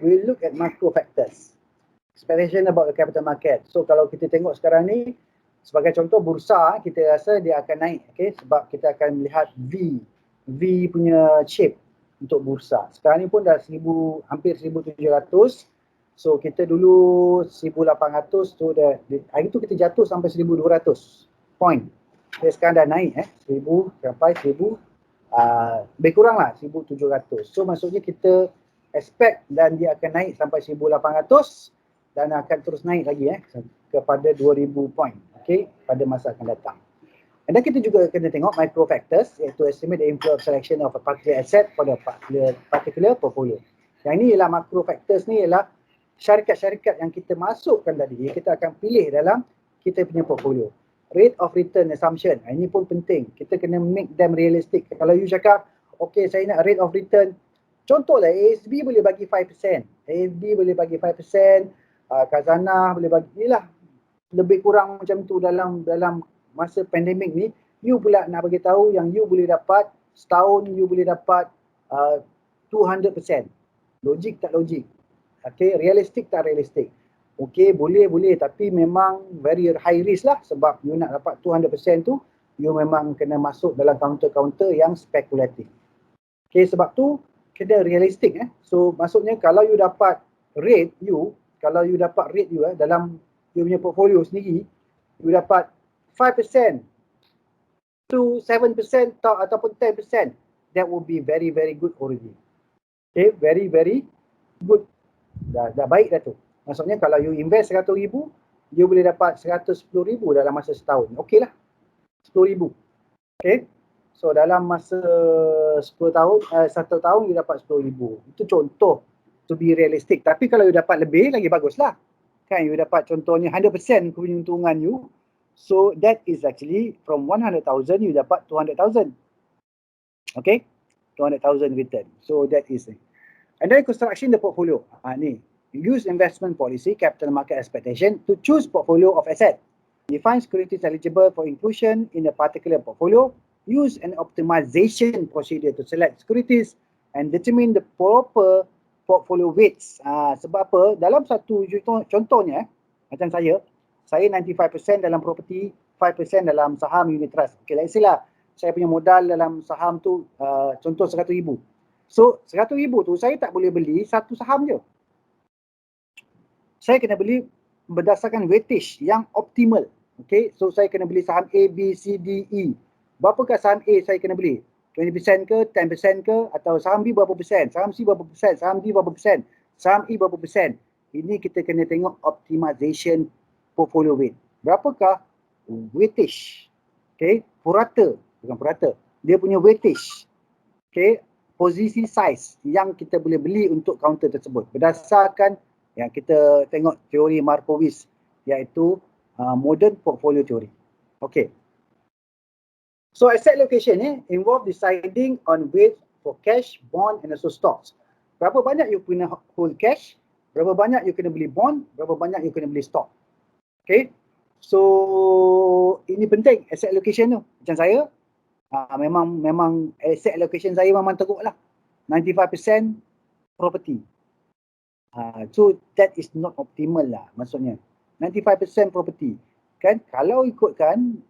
we look at macro factors. Expectation about the capital market. So kalau kita tengok sekarang ni, sebagai contoh bursa, kita rasa dia akan naik. Sebab kita akan melihat V punya shape untuk bursa. Sekarang ni pun dah hampir 1,700. So kita dulu 1,800 tu hari tu kita jatuh sampai 1,200 point. Sekarang dah naik 1,000 sampai 1,000, lebih kurang lah 1,700. So maksudnya kita expect dan dia akan naik sampai 1,800 dan akan terus naik lagi kepada 2,000 point pada masa akan datang. Dan kita juga kena tengok micro factors, iaitu estimate the inflow of selection of a particular asset for the particular portfolio. Yang ini ialah macro factors ni ialah syarikat-syarikat yang kita masukkan tadi, kita akan pilih dalam kita punya portfolio. Rate of return assumption, ini pun penting. Kita kena make them realistic. Kalau you cakap, okay saya nak rate of return Contohlah ASB boleh bagi 5%. ASB boleh bagi 5%, Khazanah boleh bagi, inilah lebih kurang macam tu dalam masa pandemik ni. You pula nak bagi tahu yang you boleh dapat setahun you boleh dapat 200%. Logik tak logik? Okay, realistik tak realistik? Okay, boleh tapi memang very high risk lah, sebab you nak dapat 200% tu you memang kena masuk dalam kaunter-kaunter yang spekulatif. Okay, sebab tu kena realistik. So maksudnya kalau you dapat rate you dalam you punya portfolio sendiri, you dapat 5% to 7% ataupun 10%, that would be very good already. Okay, very good. Dah baik dah tu. Maksudnya kalau you invest 100,000, you boleh dapat 110,000 dalam masa setahun. Okey lah, 10,000. Okay. So dalam masa 10 tahun, 1 tahun you dapat 10,000. Itu contoh to be realistic. Tapi kalau you dapat lebih lagi baguslah. Kan you dapat contohnya 100% keuntungan you. So that is actually from 100,000 you dapat 200,000. Okay? 200,000 return. So that is it. And then construction the portfolio. Ni. Use investment policy, capital market expectation to choose portfolio of asset. Define securities eligible for inclusion in a particular portfolio. Use an optimization procedure to select securities and determine the proper portfolio weights. Sebab apa? Dalam satu contohnya, macam saya 95% dalam property, 5% dalam saham unit trust. Okay, let's say lah, saya punya modal dalam saham tu contoh 100,000. So 100,000 tu saya tak boleh beli satu saham je. Saya kena beli berdasarkan weightage yang optimal. Okay, so saya kena beli saham A, B, C, D, E. Berapakah saham A saya kena beli? 20% ke, 10% ke, atau saham B berapa persen, saham C berapa persen, saham D berapa persen, saham E berapa persen. Ini kita kena tengok optimization portfolio weight. Berapakah weightage? Okay, bukan purata. Dia punya weightage. Okay, posisi size yang kita boleh beli untuk kaunter tersebut. Berdasarkan yang kita tengok teori Markowitz, iaitu modern portfolio theory. Okay. So asset allocation involve deciding on weight for cash, bond and also stocks. Berapa banyak you kena hold cash, berapa banyak you kena beli bond, berapa banyak you kena beli stock. Okay. So ini penting asset allocation tu. Macam saya, memang asset allocation saya memang teruk lah. 95% property. So that is not optimal lah maksudnya. 95% property. Kan kalau ikutkan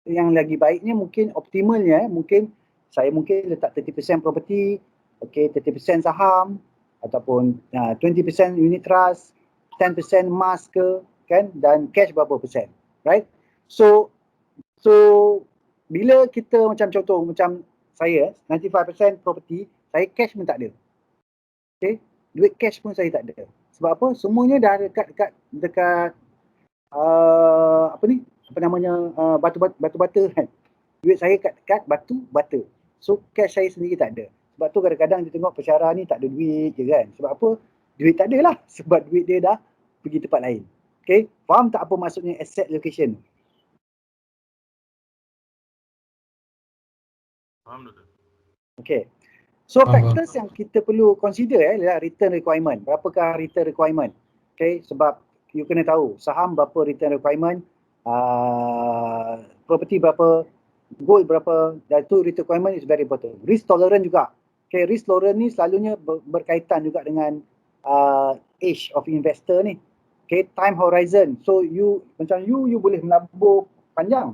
yang lagi baiknya, mungkin optimalnya mungkin saya letak 30% property, okay, 30% saham ataupun 20% unit trust, 10% emas ke, kan, dan cash berapa persen, right? So bila kita macam contoh macam saya 95% property, saya cash pun tak ada. Okay, duit cash pun saya tak ada. Sebab apa? Semuanya dah dekat batu-bata kan. Duit saya kat batu-bata. So cash saya sendiri tak ada. Sebab tu kadang-kadang dia tengok pensyarah ni tak ada duit je kan. Sebab apa? Duit tak ada lah. Sebab duit dia dah pergi tempat lain. Okay, faham tak apa maksudnya asset allocation? Faham Dr. Okay. So factors yang kita perlu consider adalah return requirement. Berapakah return requirement? Okay, sebab you kena tahu saham berapa return requirement, property berapa, gold berapa, dan tu return requirement is very important. Risk tolerance juga. Okay, risk tolerance ni selalunya berkaitan juga dengan age of investor ni. Okay, time horizon. So you macam you boleh menabur panjang.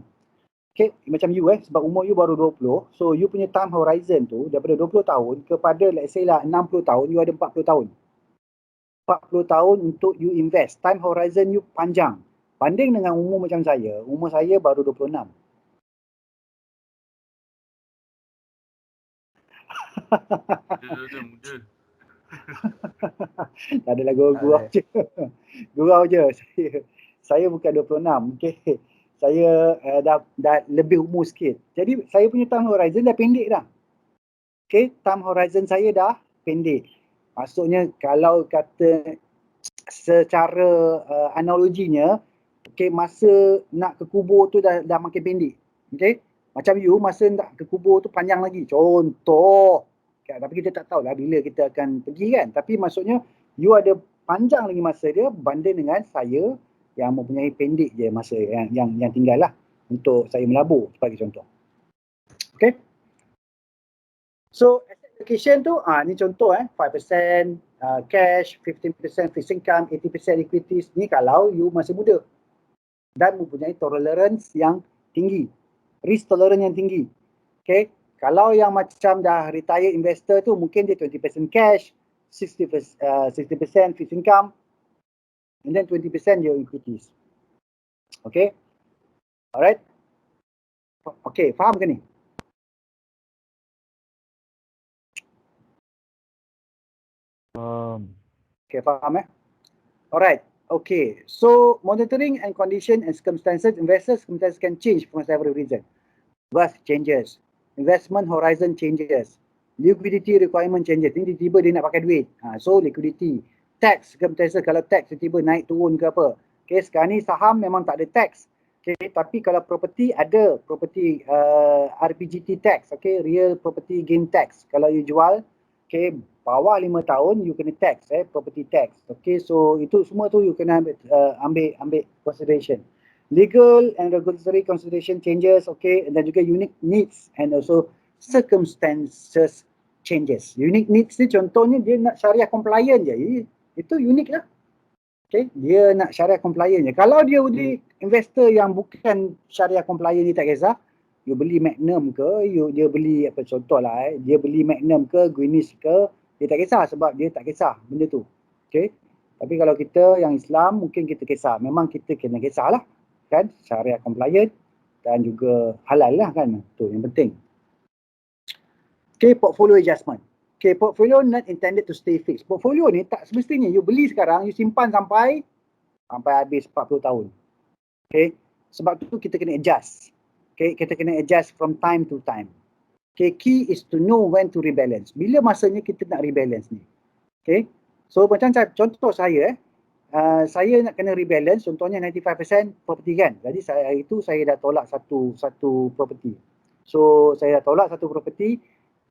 Okay, macam you sebab umur you baru 20, so you punya time horizon tu daripada 20 tahun kepada let's say lah 60 tahun, you ada 40 tahun. 40 tahun untuk you invest. Time horizon you panjang. Banding dengan umur macam saya, umur saya baru 26. Muda. Tak adalah gurau je. Gurau je. Saya bukan 26. Okay. Saya dah lebih umur sikit. Jadi saya punya time horizon dah pendek dah. Okay, time horizon saya dah pendek. Maksudnya kalau kata secara analoginya, okay, masa nak ke kubur tu dah makin pendek. Okay, macam you masa nak ke kubur tu panjang lagi. Contoh, Tapi kita tak tahulah bila kita akan pergi kan. Tapi maksudnya you ada panjang lagi masa dia banding dengan saya yang mempunyai pendek je masa yang tinggal lah untuk saya melabur sebagai contoh. Okay. So asset allocation tu ni contoh 5% cash, 15% fixed income, 80% equities. Ni kalau you masih muda dan mempunyai tolerance yang tinggi, risk tolerance yang tinggi. Okay. Kalau yang macam dah retired investor tu mungkin dia 20% cash, 60% fixed income, and then 20% dia equities. Okay. Alright. Okay, faham ke ni? Okay, faham Alright. Okay. So monitoring and condition and circumstances, investors sometimes can change for several reasons. Wealth changes, investment horizon changes, liquidity requirement changes. Ni tiba-tiba dia nak pakai duit. So liquidity, tax circumstances, kalau tax tiba-tiba naik turun ke apa. Okay, sekarang ni saham memang tak ada tax. Okay, tapi kalau property ada property RPGT tax. Okay, real property gain tax. Kalau you jual, okay, bawah 5 tahun you kena tax, property tax. Okay, so itu semua tu you kena ambil consideration. Legal and regulatory consideration changes, okay, and then juga unique needs and also circumstances changes. Unique needs ni contohnya dia nak syariah compliant je, itu unik lah. Okay, dia nak syariah compliant je. Kalau dia investor yang bukan syariah compliant ni tak kisah, you beli Magnum ke, dia beli apa contoh lah, dia beli Magnum ke, Guinness ke, dia tak kisah sebab dia tak kisah benda tu. Okay, tapi kalau kita yang Islam mungkin kita kisah, memang kita kena kisah lah. Kan, syariah compliant dan juga halal lah kan, tu yang penting. Okay, portfolio adjustment. Okay, portfolio not intended to stay fixed. Portfolio ni tak semestinya you beli sekarang, you simpan sampai habis 40 tahun. Okay, sebab tu kita kena adjust. Okay, kita kena adjust from time to time. Okay, key is to know when to rebalance. Bila masanya kita nak rebalance ni. Okay, so macam contoh saya saya nak kena rebalance, contohnya 95% property kan. Jadi hari itu saya dah tolak satu property. So saya dah tolak satu property.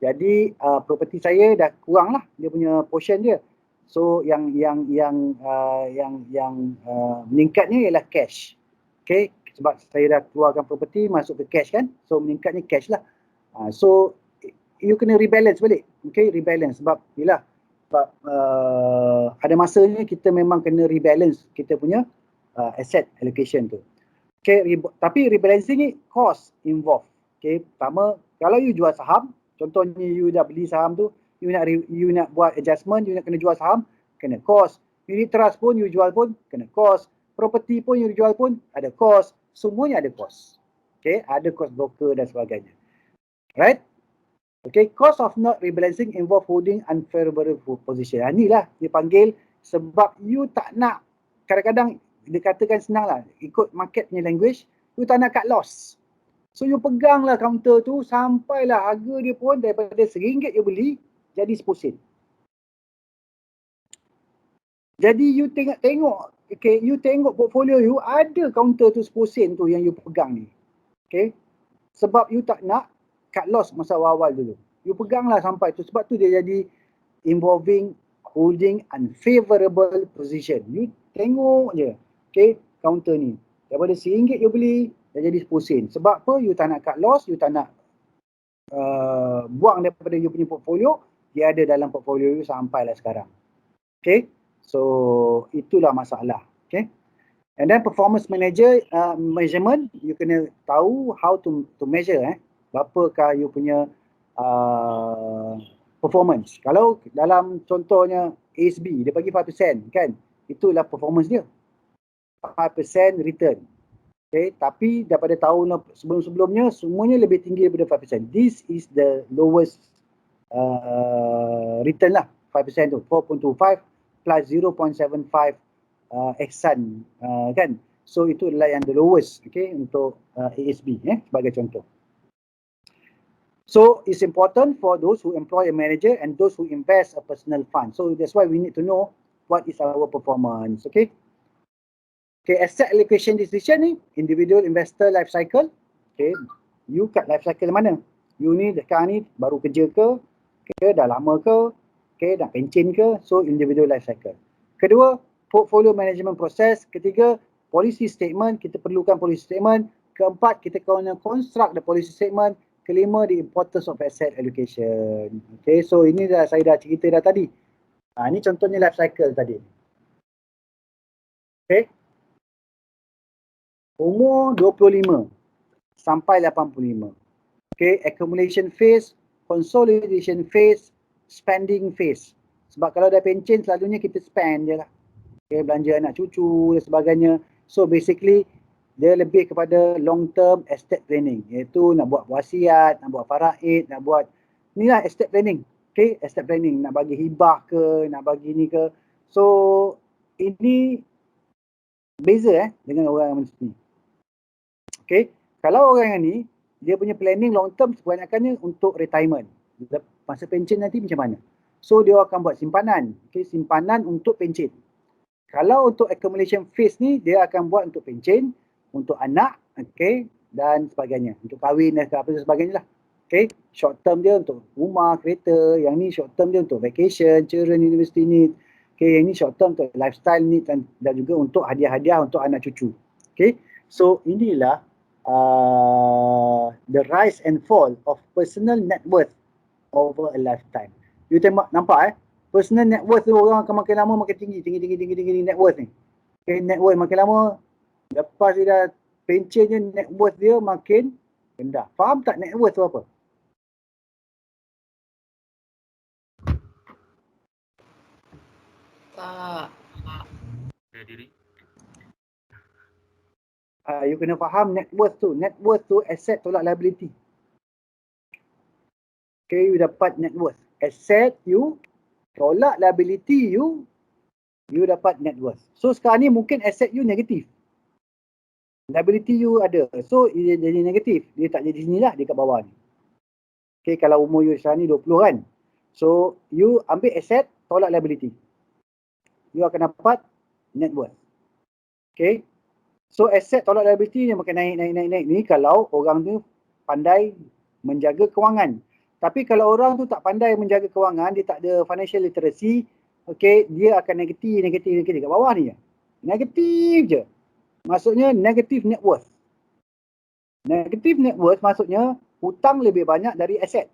Jadi property saya dah kurang lah dia punya portion dia. So yang meningkatnya ialah cash. Okay, sebab saya dah keluarkan property masuk ke cash kan. So meningkatnya cash lah. So you kena rebalance balik. Okay, rebalance sebab yelah ada masanya kita memang kena rebalance kita punya asset allocation tu. Okay, tapi rebalancing ni cost involved. Okay, pertama kalau you jual saham, contohnya you dah beli saham tu, you nak buat adjustment, you nak kena jual saham, kena cost. Unit trust pun you jual pun kena cost. Property pun you jual pun ada cost. Semuanya ada cost. Okay, ada cost broker dan sebagainya. Right? Okay, cost of not rebalancing involve holding unfavorable position. Inilah dipanggil sebab you tak nak, kadang-kadang dikatakan senang lah, ikut market punya language, you tak nak cut loss. So you peganglah counter tu sampailah harga dia pun daripada RM1 you beli jadi RM10. Jadi you tengok, okay, you tengok portfolio you ada counter tu RM10 tu yang you pegang ni. Okay, sebab you tak nak cut loss masa awal-awal dulu. You peganglah sampai tu. Sebab tu dia jadi involving holding unfavorable position. You tengok je. Okay, counter ni. Daripada RM1 you beli, dah jadi RM10. Sebab apa? You tak nak cut loss, you tak nak buang daripada you punya portfolio. Dia ada dalam portfolio you sampailah sekarang. Okay, so itulah masalah. Okay. And then performance manager measurement, you kena tahu how to measure berapakah you punya performance. Kalau dalam contohnya ASB, dia bagi 5% kan, itulah performance dia. 5% return. Okay, tapi daripada tahun sebelum-sebelumnya, semuanya lebih tinggi daripada 5%. This is the lowest return lah, 5% tu. 4.25 plus 0.75 Exxon kan. So itu adalah yang the lowest, okay, untuk ASB sebagai contoh. So it's important for those who employ a manager and those who invest a personal fund. So that's why we need to know what is our performance. Okay. Okay, asset allocation decision ni, individual investor life cycle. Okay, you kat life cycle mana? You ni sekarang ni baru kerja ke? ke, dah lama ke, nak pencen ke, so individual life cycle. Kedua, portfolio management proses. Ketiga, policy statement, kita perlukan policy statement. Keempat, kita kena construct the policy statement. Kelima, the importance of asset allocation. Okay, so ini dah saya dah cerita dah tadi. Ini contohnya life cycle tadi. Okay. Umur 25 sampai 85. Okay, accumulation phase, consolidation phase, spending phase. Sebab kalau dah pencen selalunya kita spend je lah. Okay, belanja anak cucu dan sebagainya. So basically dia lebih kepada long term estate planning, iaitu nak buat wasiat, nak buat faraid, nak buat inilah estate planning. Okay, estate planning, nak bagi hibah ke, nak bagi ni ke. So ini beza dengan orang yang macam ni. Okay, kalau orang yang ni dia punya planning long term kebanyakannya untuk retirement. Masa pencen nanti macam mana? So dia akan buat simpanan. Okay, simpanan untuk pencen. Kalau untuk accumulation phase ni dia akan buat untuk pencen, untuk anak, okay, dan sebagainya, untuk kahwin dan apa sebagainya lah. Okay, short term dia untuk rumah, kereta, yang ni short term dia untuk vacation, children university need. Okay, yang ni short term untuk lifestyle need dan juga untuk hadiah-hadiah untuk anak cucu. Okay, so inilah the rise and fall of personal net worth over a lifetime. You tengok, nampak personal net worth tu orang akan makin lama makin tinggi net worth ni. Okay, net worth makin lama, lepas dia dah pencen je, net worth dia makin rendah. Faham tak net worth tu apa? Tak. Saya diri. You kena faham net worth tu. Net worth tu asset tolak liability. Okay, you dapat net worth. Asset you tolak liability you dapat net worth. So sekarang ni mungkin asset you negatif. Liability you ada. So dia jadi negatif. Dia tak jadi sini lah, dia kat bawah ni. Okay, kalau umur you sekarang ni 20 kan. So you ambil asset, tolak liability. You akan dapat net worth. Okay. So asset tolak liability yang makin naik ni kalau orang tu pandai menjaga kewangan. Tapi kalau orang tu tak pandai menjaga kewangan, dia tak ada financial literacy, okay, dia akan negatif kat bawah ni je. Negatif je. Maksudnya negative net worth. Negative net worth maksudnya hutang lebih banyak dari aset.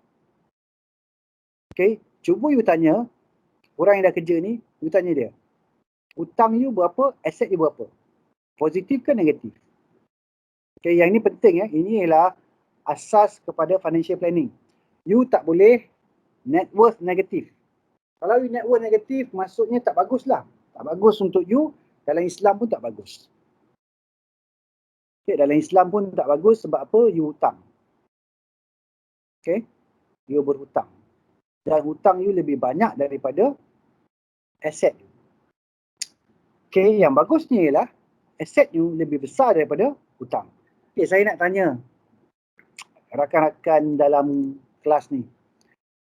Okay, cuba you tanya orang yang dah kerja ni, you tanya dia, hutang you berapa, aset you berapa? Positif ke negatif? Okay, yang ni penting ini ialah asas kepada financial planning. You tak boleh net worth negatif. Kalau you net worth negatif, maksudnya tak bagus lah. Tak bagus untuk you, dalam Islam pun tak bagus. Okay, dalam Islam pun tak bagus sebab apa? You hutang. Okay, you berhutang. Dan hutang you lebih banyak daripada aset. Okay, yang bagusnya ialah aset you lebih besar daripada hutang. Okay, saya nak tanya rakan-rakan dalam kelas ni.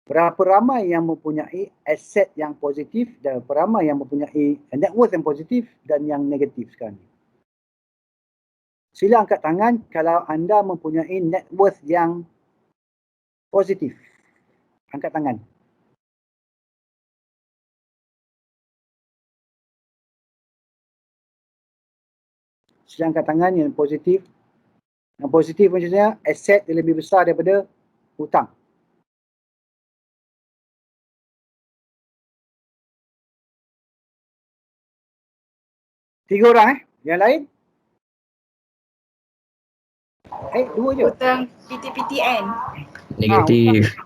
Berapa ramai yang mempunyai aset yang positif dan berapa ramai yang mempunyai net worth yang positif dan yang negatif sekarang ni? Sila angkat tangan kalau anda mempunyai net worth yang positif. Angkat tangan. Sila angkat tangan yang positif. Yang positif maksudnya aset yang lebih besar daripada hutang. Tiga orang Yang lain? Dua je. Hutang PTPTN. Negatif.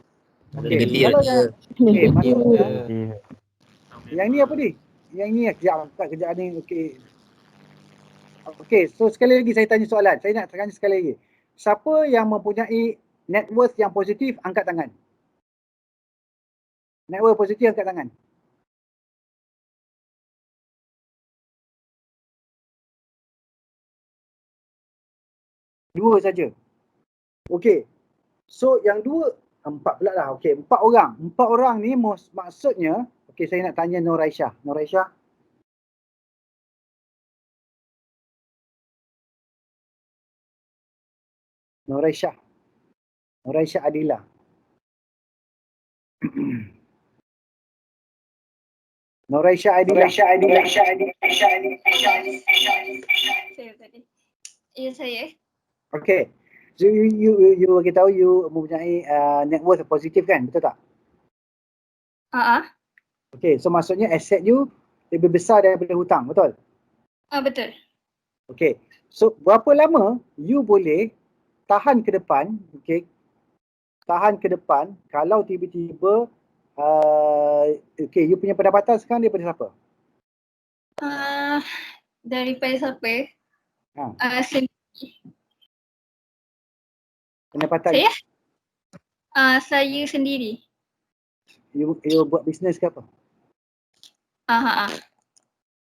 Okey, kalau yang maksudnya yang ni apa ni? Yang ni kejap ni okey. Okey, so sekali lagi saya tanya soalan. Saya nak tanya sekali lagi. Siapa yang mempunyai net worth yang positif angkat tangan? Net worth positif angkat tangan. Dua saja. Okey. So yang dua, empat pula lah. Okey, empat orang. Empat orang ni maksudnya, okey saya nak tanya Nur Aisyah. Nur Aisyah. Nur Aisyah. Nur Aisyah Adila. Noraisha Aidillah. Saya tadi. Ya, saya. Okay. So you bagi tahu you mempunyai net worth positif kan? Betul tak? Okay. So maksudnya aset you lebih besar daripada hutang. Betul? Betul. Okay. So berapa lama you boleh tahan ke depan, okay, tahan ke depan kalau tiba-tiba okay, you punya pendapatan sekarang daripada siapa? Daripada siapa? Pendapatan Saya? Saya sendiri. you buat bisnes ke apa?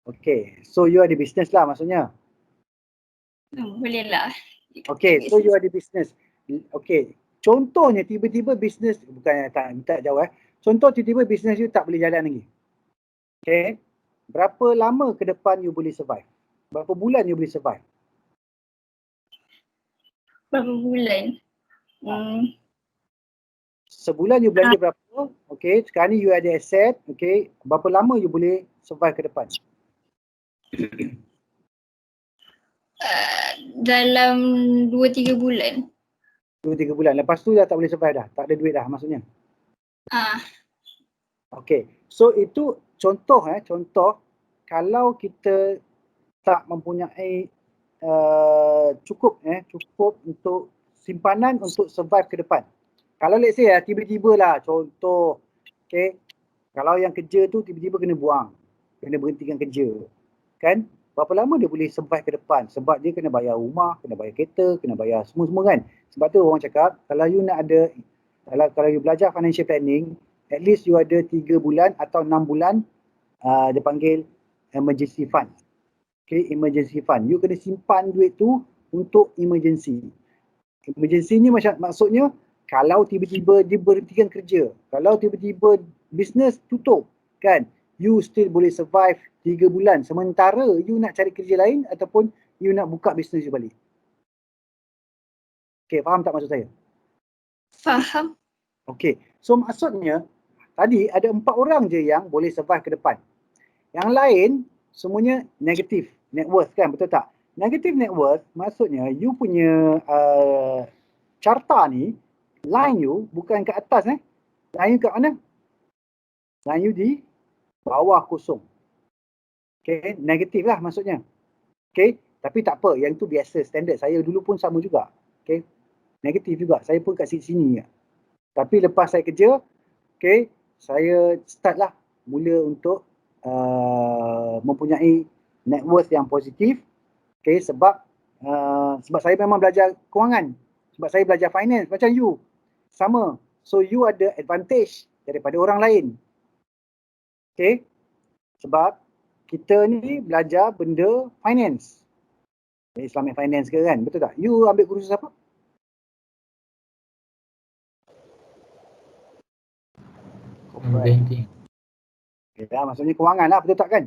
Okay. So you ada bisnes lah maksudnya. Boleh lah. Okay. So you ada bisnes. Okay. Contohnya tiba-tiba bisnes, bukan tak jauh Contoh tiba-tiba bisnes you tak boleh jalan lagi. Okay. Berapa lama ke depan you boleh survive? Berapa bulan you boleh survive? Berapa bulan? Sebulan you belanja berapa? Okay. Sekarang ni you ada aset. Okay. Berapa lama you boleh survive ke depan? Dalam 2-3 bulan. 2-3 bulan. Lepas tu dah tak boleh survive dah. Tak ada duit dah maksudnya. Okay. So itu contoh contoh kalau kita tak mempunyai cukup untuk simpanan untuk survive ke depan. Kalau let's say tiba-tiba lah contoh, okay, kalau yang kerja tu tiba-tiba kena buang, kena berhentikan kerja, kan? Berapa lama dia boleh survive ke depan? Sebab dia kena bayar rumah, kena bayar kereta, kena bayar semua-semua kan. Sebab tu orang cakap, kalau you nak ada, kalau you belajar financial planning, at least you ada 3 bulan atau 6 bulan, dia panggil emergency fund. Okay, emergency fund. You kena simpan duit tu untuk emergency. Emergency ni maksudnya, kalau tiba-tiba dia berhentikan kerja, kalau tiba-tiba bisnes tutup, kan, you still boleh survive 3 bulan sementara you nak cari kerja lain ataupun you nak buka bisnes you balik. Okay, faham tak maksud saya? Faham. Okay, so maksudnya tadi ada 4 orang je yang boleh survive ke depan. Yang lain semuanya negatif net worth kan, betul tak? Negative net worth maksudnya you punya carta ni, line you bukan ke atas line you kat mana? Line you di bawah kosong. Okay, negatif lah maksudnya. Okay, tapi tak apa, yang tu biasa, standard. Saya dulu pun sama juga. Okay, negatif juga. Saya pun kat sini. Tapi lepas saya kerja, okay, saya start lah mula untuk mempunyai net worth yang positif. Okay, sebab saya memang belajar kewangan. Sebab saya belajar finance macam you. Sama. So you ada advantage daripada orang lain. Okay, sebab kita ni belajar benda finance. Islamic finance ke kan? Betul tak? You ambil kursus apa? Banking. Ya, maksudnya kewangan lah, betul tak kan?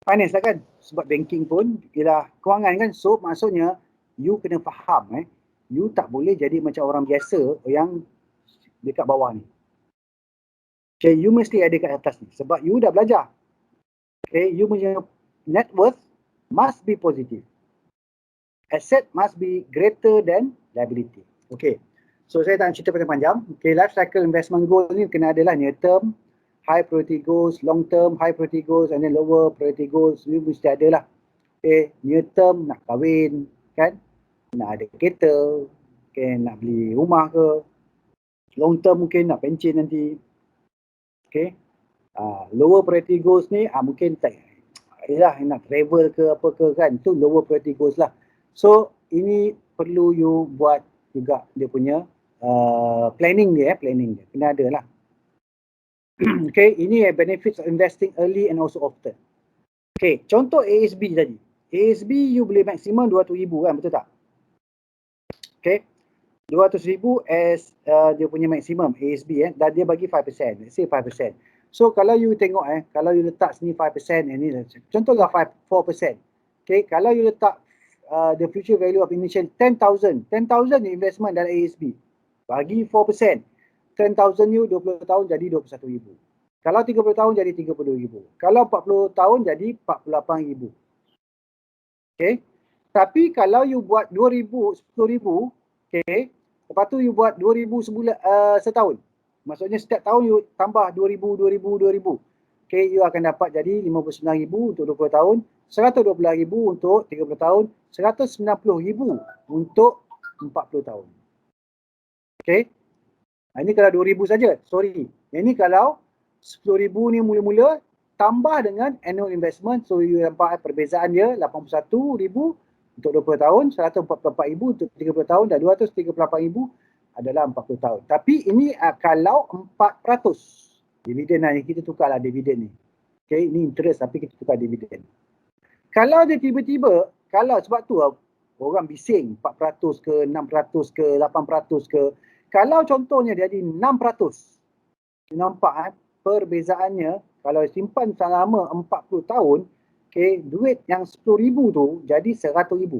Finance lah kan? Sebab banking pun ialah kewangan kan? So maksudnya you kena faham you tak boleh jadi macam orang biasa yang dekat bawah ni. Okay, you mesti ada kat atas ni. Sebab you dah belajar. Okay, you punya net worth must be positive. Asset must be greater than liability. Okay. So saya tak nak cerita panjang-panjang. Okay, life cycle investment goal ni kena adalah near term, high priority goals, long term, high priority goals and then lower priority goals. Ni mesti ada lah. Okay, near term nak kahwin, kan? Nak ada kereta, okay, nak beli rumah ke. Long term mungkin nak pencen nanti. Okay. Lower priority goals ni mungkin tak, yalah, nak travel ke apa ke kan. Tu lower priority goals lah. So ini perlu you buat juga dia punya planning dia, kena ada lah. Okay, ini benefits of investing early and also often. Okay, contoh ASB tadi. ASB you boleh maksimum 200,000 kan, betul tak? Okay, 200,000 as dia punya maksimum ASB dan dia bagi 5%, let's say 5%. So kalau you tengok kalau you letak sini 5%, ini contohlah 4%. Okay, kalau you letak the future value of initial 10,000 investment dalam ASB, bagi 4%, 10,000 you 20 tahun jadi 21,000. Kalau 30 tahun jadi 32,000. Kalau 40 tahun jadi 48,000. Okay. Tapi kalau you buat 2,000, 10,000, okay, lepas tu you buat 2,000 sebulan, setahun. Maksudnya setiap tahun you tambah 2,000, 2,000, 2,000. Okay, you akan dapat jadi 59,000 untuk 20 tahun, 112,000 untuk 30 tahun, 190,000 untuk 40 tahun. Okay. Ini kalau 2,000 saja. Sorry. Yang ni kalau 10,000 ni mula-mula tambah dengan annual investment. So you nampak perbezaan dia 81,000 untuk 20 tahun, 144,000 untuk 30 tahun dan 238,000 adalah 40 tahun. Tapi ini kalau 400. Dividen lah, kita tukarlah dividen ni. Okay, ini interest tapi kita tukar dividen. Kalau dia tiba-tiba, kalau sebab tu orang bising 400 ke, 600 ke, 800 ke. Kalau contohnya dia jadi 600. Nampak perbezaannya, kalau simpan selama 40 tahun, okay, duit yang 10,000 tu jadi 100,000.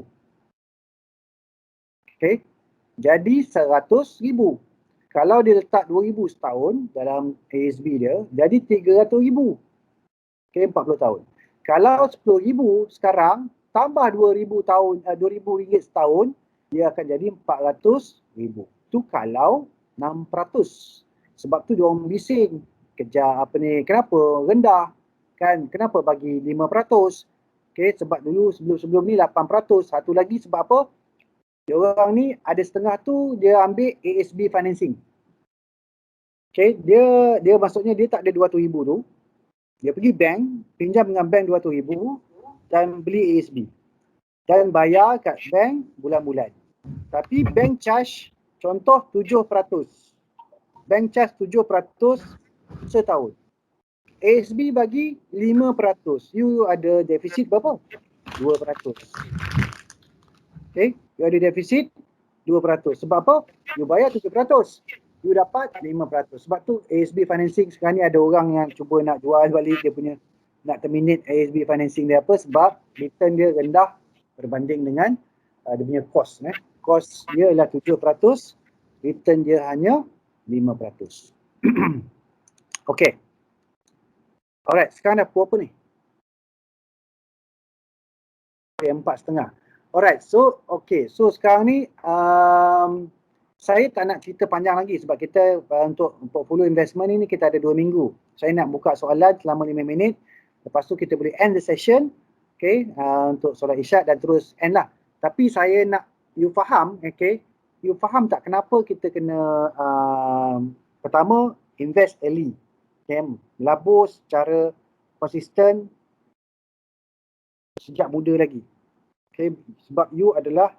Okay, jadi 100,000. Kalau dia letak 2,000 setahun dalam ASB dia, jadi 300,000. Okay, 40 tahun. Kalau 10,000 sekarang, tambah 2,000 tahun, RM2,000 setahun, dia akan jadi 400,000. Tu kalau 600. Sebab tu diorang bising. Kejar apa ni, kenapa rendah? Kan, kenapa bagi 5%? Okay, sebab dulu sebelum ni 8%. Satu lagi sebab apa? Diorang ni ada setengah tu dia ambil ASB financing. Okay, dia maksudnya dia tak ada 200,000 tu. Dia pergi bank, pinjam dengan bank 200,000 dan beli ASB. Dan bayar kat bank bulan-bulan. Tapi bank charge contoh 7%. Bank charge 7% setahun. ASB bagi 5%. You ada defisit berapa? 2%. Okay, you ada defisit 2%. Sebab apa? You bayar 7%. You dapat 5%. Sebab tu ASB financing sekarang ni ada orang yang cuba nak jual balik dia punya, nak terminate ASB financing dia apa? Sebab return dia rendah berbanding dengan dia punya cost. Cost dia ialah 7%, return dia hanya 5%. Okay. Alright, sekarang dah pukul apa ni? Okay, 4.30. Alright, so okay. So sekarang ni saya tak nak cerita panjang lagi sebab kita untuk portfolio investment ni kita ada 2 minggu. Saya nak buka soalan selama 5 minit. Lepas tu kita boleh end the session. Okay, untuk solat isyak dan terus end lah. Tapi saya nak you faham, okay, you faham tak kenapa kita kena pertama invest early. Okay, melabur secara konsisten sejak muda lagi. Okay, sebab you adalah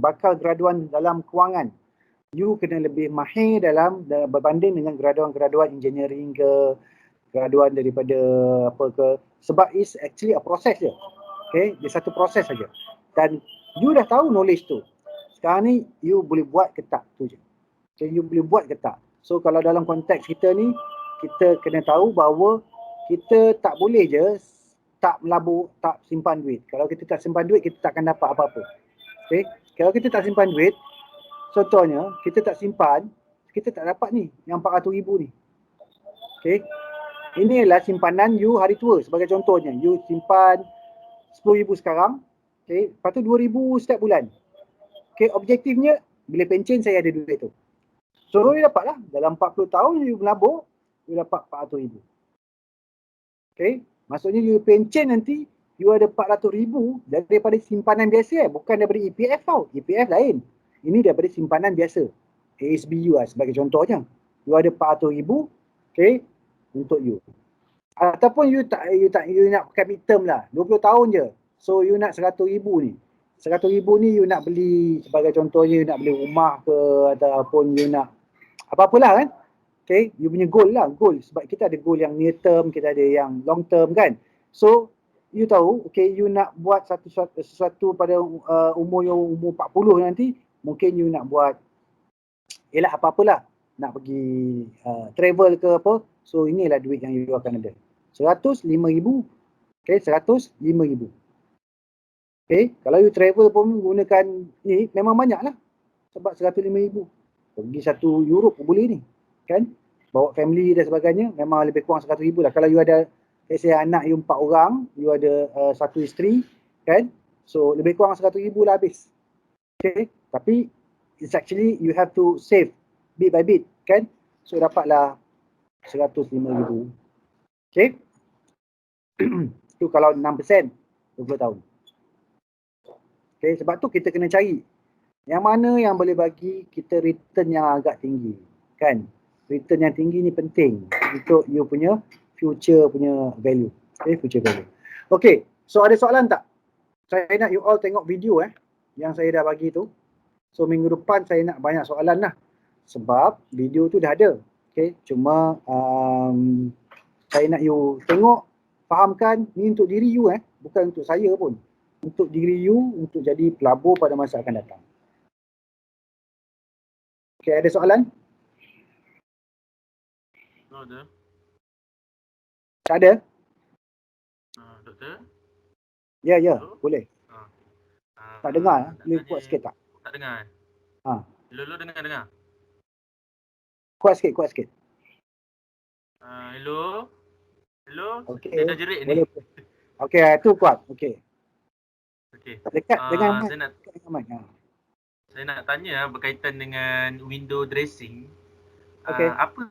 bakal graduan dalam kewangan. You kena lebih mahir dalam berbanding dengan graduan engineering ke, graduan daripada apa ke. Sebab it's actually a process je. Okay, dia satu proses saja. Dan you dah tahu knowledge tu. Sekarang ni you boleh buat ke tak tu je. Okay, you boleh buat ke tak. So kalau dalam konteks kita ni, kita kena tahu bahawa kita tak boleh je tak melabur, tak simpan duit. Kalau kita tak simpan duit, kita tak akan dapat apa-apa. Okay? Kalau kita tak simpan duit, contohnya, kita tak simpan, kita tak dapat ni, yang 400,000 ni. Okay? Ini adalah simpanan you hari tua. Sebagai contohnya, you simpan 10,000 sekarang, okay? Lepas tu 2,000 setiap bulan. Okay? Objektifnya, bila pencen saya ada duit tu. So, you dapatlah. Dalam 40 tahun, you melabur, you dapat 400,000. Okay? Maksudnya you pencen nanti, you ada 400,000 daripada simpanan biasa, bukan daripada EPF tau. EPF lain. Ini daripada simpanan biasa. ASB you lah, sebagai contohnya. You ada 400,000, okay, untuk you. Ataupun you nak pakai mid term lah, 20 tahun je. So you nak 100,000 ni. 100,000 ni you nak beli, sebagai contohnya you nak beli rumah ke, ataupun you nak apa-apalah kan. Okay, you punya goal lah, goal. Sebab kita ada goal yang near term, kita ada yang long term kan. So, you tahu, okay, you nak buat sesuatu pada umur 40 nanti, mungkin you nak buat, yelah apa-apalah, nak pergi travel ke apa. So, inilah duit yang you akan ada. 105,000, okay, 105,000. Okay, kalau you travel pun gunakan ni, memang banyak lah. Sebab 105,000. Pergi satu Europe pun boleh ni. Kan? Bawa family dan sebagainya, memang lebih kurang 100,000 lah. Kalau you ada, let's say anak you 4 orang, you ada satu isteri, kan? So, lebih kurang 100,000 lah habis. Okay? Tapi, it's actually you have to save bit by bit, kan? So, dapatlah 105,000. Okay? Itu kalau 6%, 20 tahun. Okay? Sebab tu kita kena cari yang mana yang boleh bagi kita return yang agak tinggi. Kan? Return yang tinggi ni penting untuk you punya future punya value. Okay? Future value. Okay. So, ada soalan tak? Saya nak you all tengok video yang saya dah bagi tu. So, minggu depan saya nak banyak soalan lah. Sebab video tu dah ada. Okay? Cuma saya nak you tengok, fahamkan, ni untuk diri you bukan untuk saya pun. Untuk diri you, untuk jadi pelabur pada masa akan datang. Okay, ada soalan? Oh, ada. Tak ada? Doktor? Ya, Hello? boleh. Tak Tak dengar? Boleh kuat sikit tak? Tak dengar. Hello, dengar. Kuat sikit. Hello? Okey. Dia dah jerit ni. Boleh. Okey, tu kuat. Okey. Okey. Dekat dengan mic. Saya nak tanya berkaitan dengan window dressing. Okey. Apa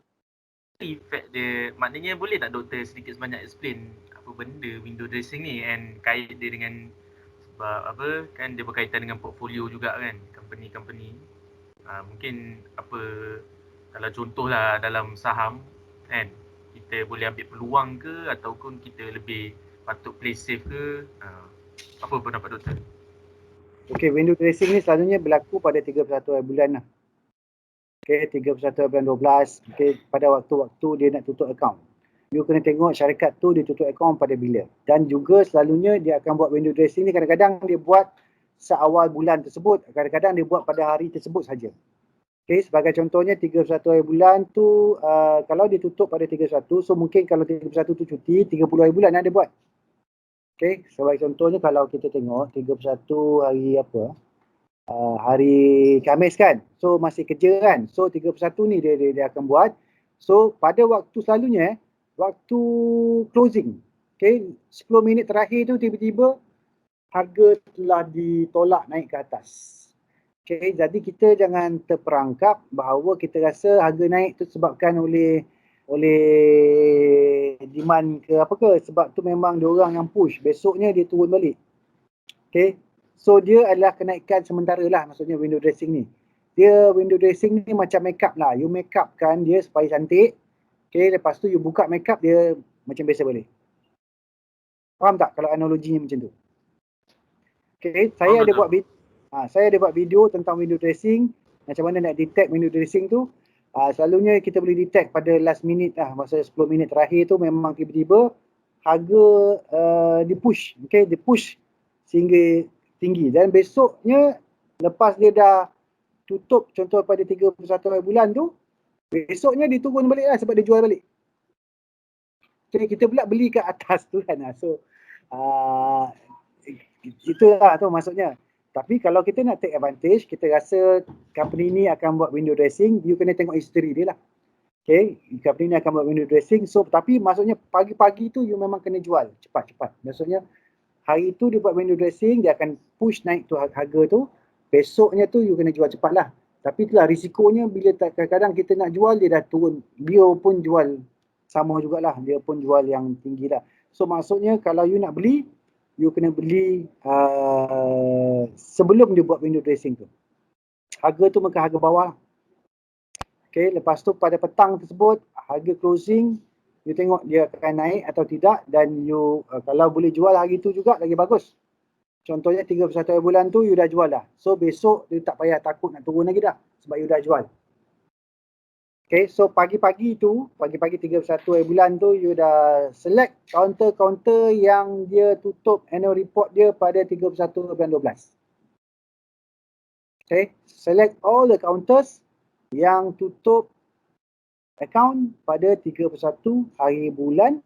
efek dia? Maknanya boleh tak doktor sedikit sebanyak explain apa benda window dressing ni and kait dia dengan, sebab apa kan dia berkaitan dengan portfolio juga kan, company-company. Mungkin apa, kalau contohlah dalam saham kan, kita boleh ambil peluang ke ataupun kita lebih patut play safe ke? Apa pendapat doktor? Okey, window dressing ni selalunya berlaku pada 31 bulan lah. Okey, 31 bulan 12. Okey, pada waktu-waktu dia nak tutup akaun. You kena tengok syarikat tu dia tutup akaun pada bila. Dan juga selalunya dia akan buat window dressing ni, kadang-kadang dia buat seawal bulan tersebut. Kadang-kadang dia buat pada hari tersebut saja. Okey, sebagai contohnya 31 bulan tu, kalau dia tutup pada 31, so mungkin kalau 31 tu cuti, 30 hari bulan yang dia buat. Okey, sebagai contohnya kalau kita tengok 31 hari apa? Hari Khamis kan. So masih kerja kan. So 31 ni dia akan buat. So pada waktu selalunya waktu closing. Okey, 10 minit terakhir tu tiba-tiba harga telah ditolak naik ke atas. Okey, jadi kita jangan terperangkap bahawa kita rasa harga naik tu sebabkan oleh demand ke apa ke, sebab tu memang diorang yang push, besoknya dia turun balik. Okay, so dia adalah kenaikan sementara lah, maksudnya window dressing ni. Dia window dressing ni macam makeup lah, you makeup kan dia supaya cantik. Okay, lepas tu you buka makeup dia macam biasa balik. Faham tak kalau analoginya macam tu? Okay, saya ada buat video tentang window dressing, macam mana nak detect window dressing tu. Selalunya kita boleh detect pada last minute lah, masa 10 minit terakhir tu memang tiba-tiba harga di-push. Okay, di-push sehingga tinggi. Dan besoknya lepas dia dah tutup, contoh pada 31 bulan tu, besoknya dia turun balik lah sebab dia jual balik. Okay, kita pula beli kat atas tu kan. So, itulah tu maksudnya. Tapi kalau kita nak take advantage, kita rasa company ni akan buat window dressing, you kena tengok history dia lah. Okay, company ni akan buat window dressing. So, tapi maksudnya pagi-pagi tu you memang kena jual cepat-cepat. Maksudnya hari tu dia buat window dressing, dia akan push naik tu harga tu. Besoknya tu you kena jual cepat lah. Tapi itulah risikonya bila kadang-kadang kita nak jual, dia dah turun. Dia pun jual sama jugalah. Dia pun jual yang tinggi lah. So maksudnya kalau you nak beli, you kena beli sebelum dia buat window dressing tu. Harga tu maka harga bawah. Okay, lepas tu pada petang tersebut, harga closing, you tengok dia akan naik atau tidak, dan you kalau boleh jual hari tu juga lagi bagus. Contohnya 31 bulan tu you dah jual dah. So besok you tak payah takut nak turun lagi dah sebab you dah jual. Okay, so pagi-pagi 31 bulan tu you dah select kaunter-kaunter yang dia tutup annual report dia pada 31 bulan 12. Okay, select all the counters yang tutup account pada 31 hari bulan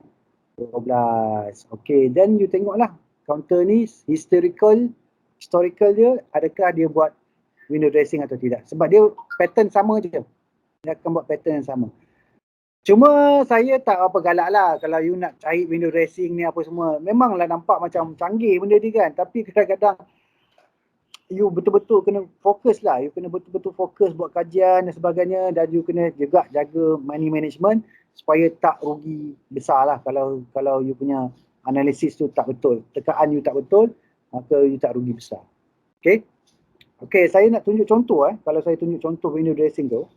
12. Okay, then you tengoklah counter ni historical dia, adakah dia buat window dressing atau tidak. Sebab dia pattern sama je. Dia akan buat pattern yang sama. Cuma saya tak apa galak lah kalau you nak cari window dressing ni apa semua. Memanglah nampak macam canggih benda ni kan. Tapi kadang-kadang you betul-betul kena fokus lah. You kena betul-betul fokus buat kajian dan sebagainya. Dan you kena juga jaga money management supaya tak rugi besar lah kalau you punya analisis tu tak betul. Tekaan you tak betul, maka you tak rugi besar. Okay? Okay, saya nak tunjuk contoh kalau saya tunjuk contoh window dressing tu.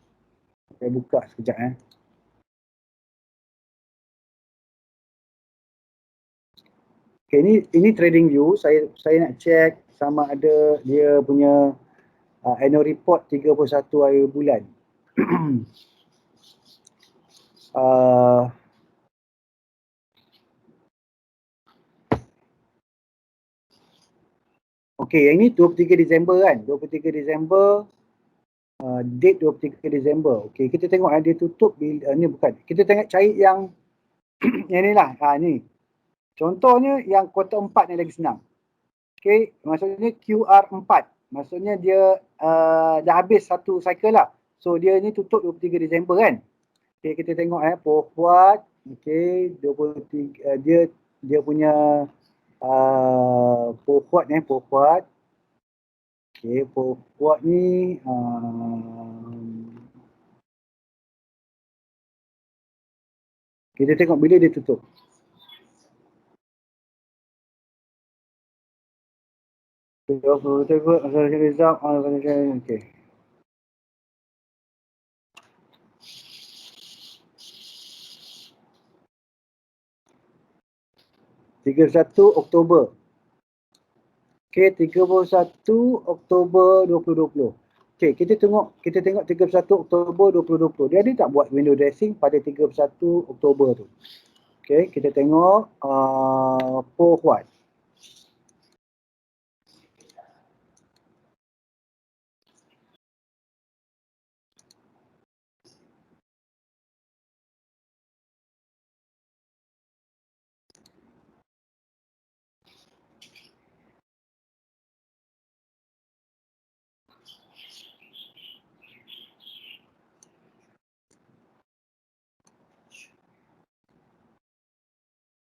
Saya buka sekejap Okay, ini trading view. Saya nak check sama ada dia punya annual report 31 hari bulan. Okay, yang ini 23 Disember kan. 23 Disember, date 23 Disember. Okay, kita tengok dia tutup bila, ni bukan. Kita tengok cari yang yang ni lah. Ni. Contohnya yang kuartal 4 ni lagi senang. Okay, maksudnya QR4. Maksudnya dia dah habis satu cycle lah. So dia ni tutup 23 Disember kan. Okay, kita tengok forward. Okay, 23 dia punya forward ni, forward. Okay, forward ni kita tengok bila dia tutup. Result on okay. Oktober. Okay, 31 Oktober 2020. Okay, kita tengok 31 Oktober 2020. Dia ada tak buat window dressing pada 31 Oktober tu? Okay, kita tengok forward.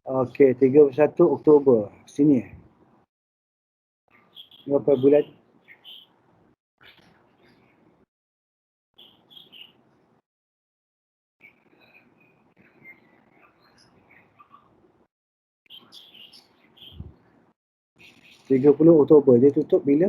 Okey, 31 Oktober. Sini. Berapa bulan? (30 Oktober). Dia tutup bila?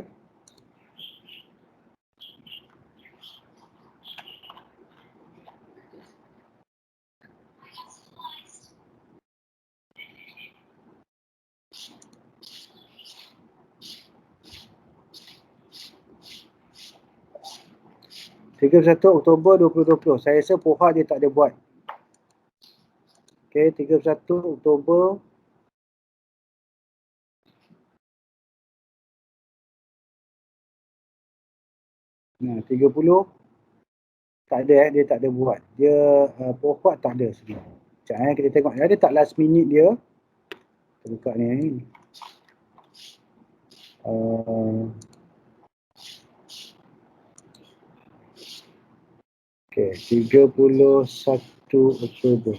Oktober 2020. Saya rasa Poha dia tak ada buat. Okey, 31 Oktober. Nah, 30 tak ada dia tak ada buat. Dia Poha tak ada sebenarnya. Sekejap kita tengok ada tak last minute dia. Kita buka ni. Okey, 31 Oktober.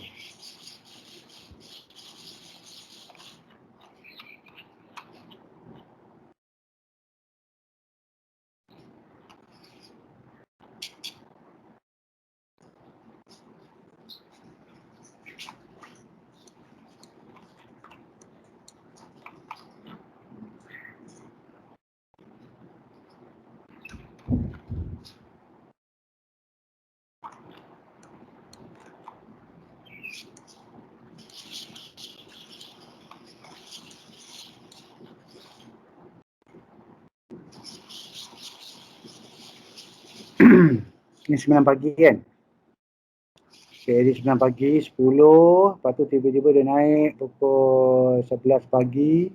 Ni 9 pagi kan. Okay, di 9 pagi, 10, lepas tu tiba-tiba dia naik pukul 11 pagi.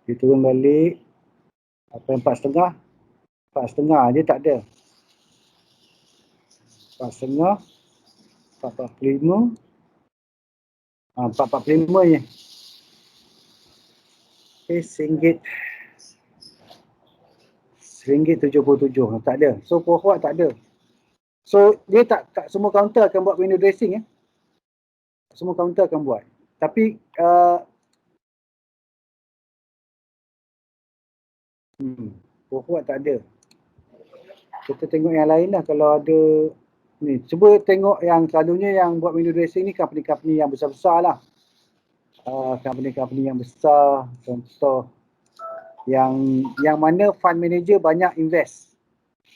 Dia turun balik. Apa 4.30? 4.30 dia tak ada. 4.30, 4.45. 4.45 je. Okay, RM1. RM1.77. Tak ada. So Pohuat tak ada. So dia tak semua kaunter akan buat window dressing ya. Semua kaunter akan buat. Tapi Pohuat tak ada. Kita tengok yang lain lah kalau ada ni. Cuba tengok yang selalunya yang buat window dressing ni company-company yang besar-besar lah. Company-company yang besar, contoh yang mana fund manager banyak invest.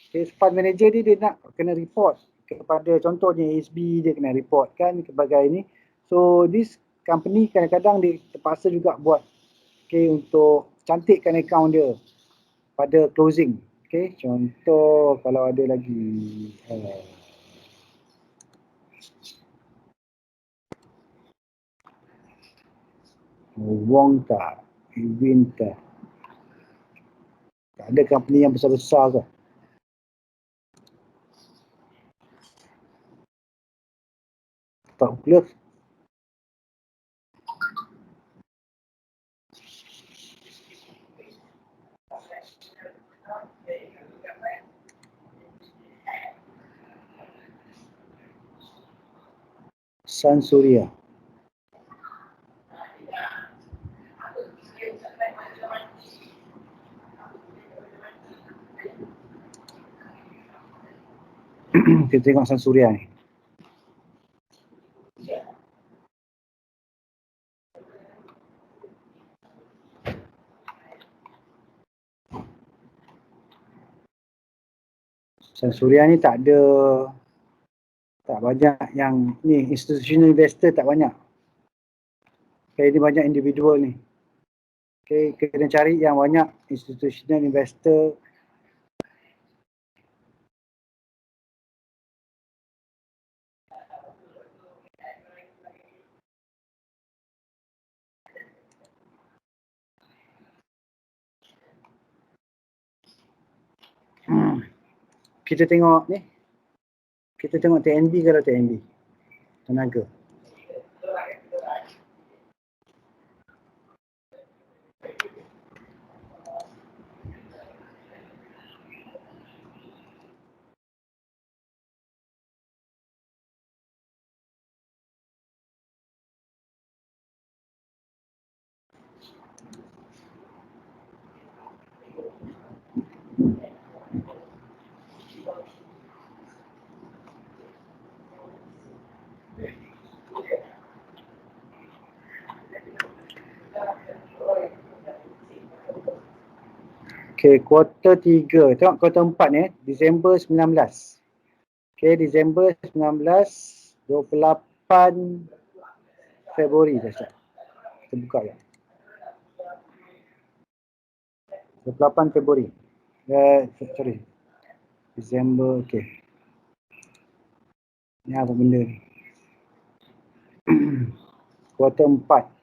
Okay, fund manager dia nak kena report kepada contohnya ASB, dia kena report kan sebagai ni. So this company kadang-kadang dia terpaksa juga buat untuk cantikkan account dia pada closing. Okay, contoh kalau ada lagi Wong tak, Evin tak. Tak ada company yang besar-besar ke? Tak clear. Sun Surya. Kita tengok Sun Surya ni. Sun Surya ni tak banyak yang ni institutional investor tak banyak. Okay, ini banyak individual ni. Okay, kena cari yang banyak institutional investor. Kita tengok ni. Kita tengok TNB kalau TNB. Tenaga. Okay, kuarter 3. Tengok kuarter 4 ni, Disember 19. Okay, Disember 19, 28 Februari dah start. Kita buka ya. 28 Februari. Sorry. Disember, okay. Ni apa benda ni? Kuarter 4.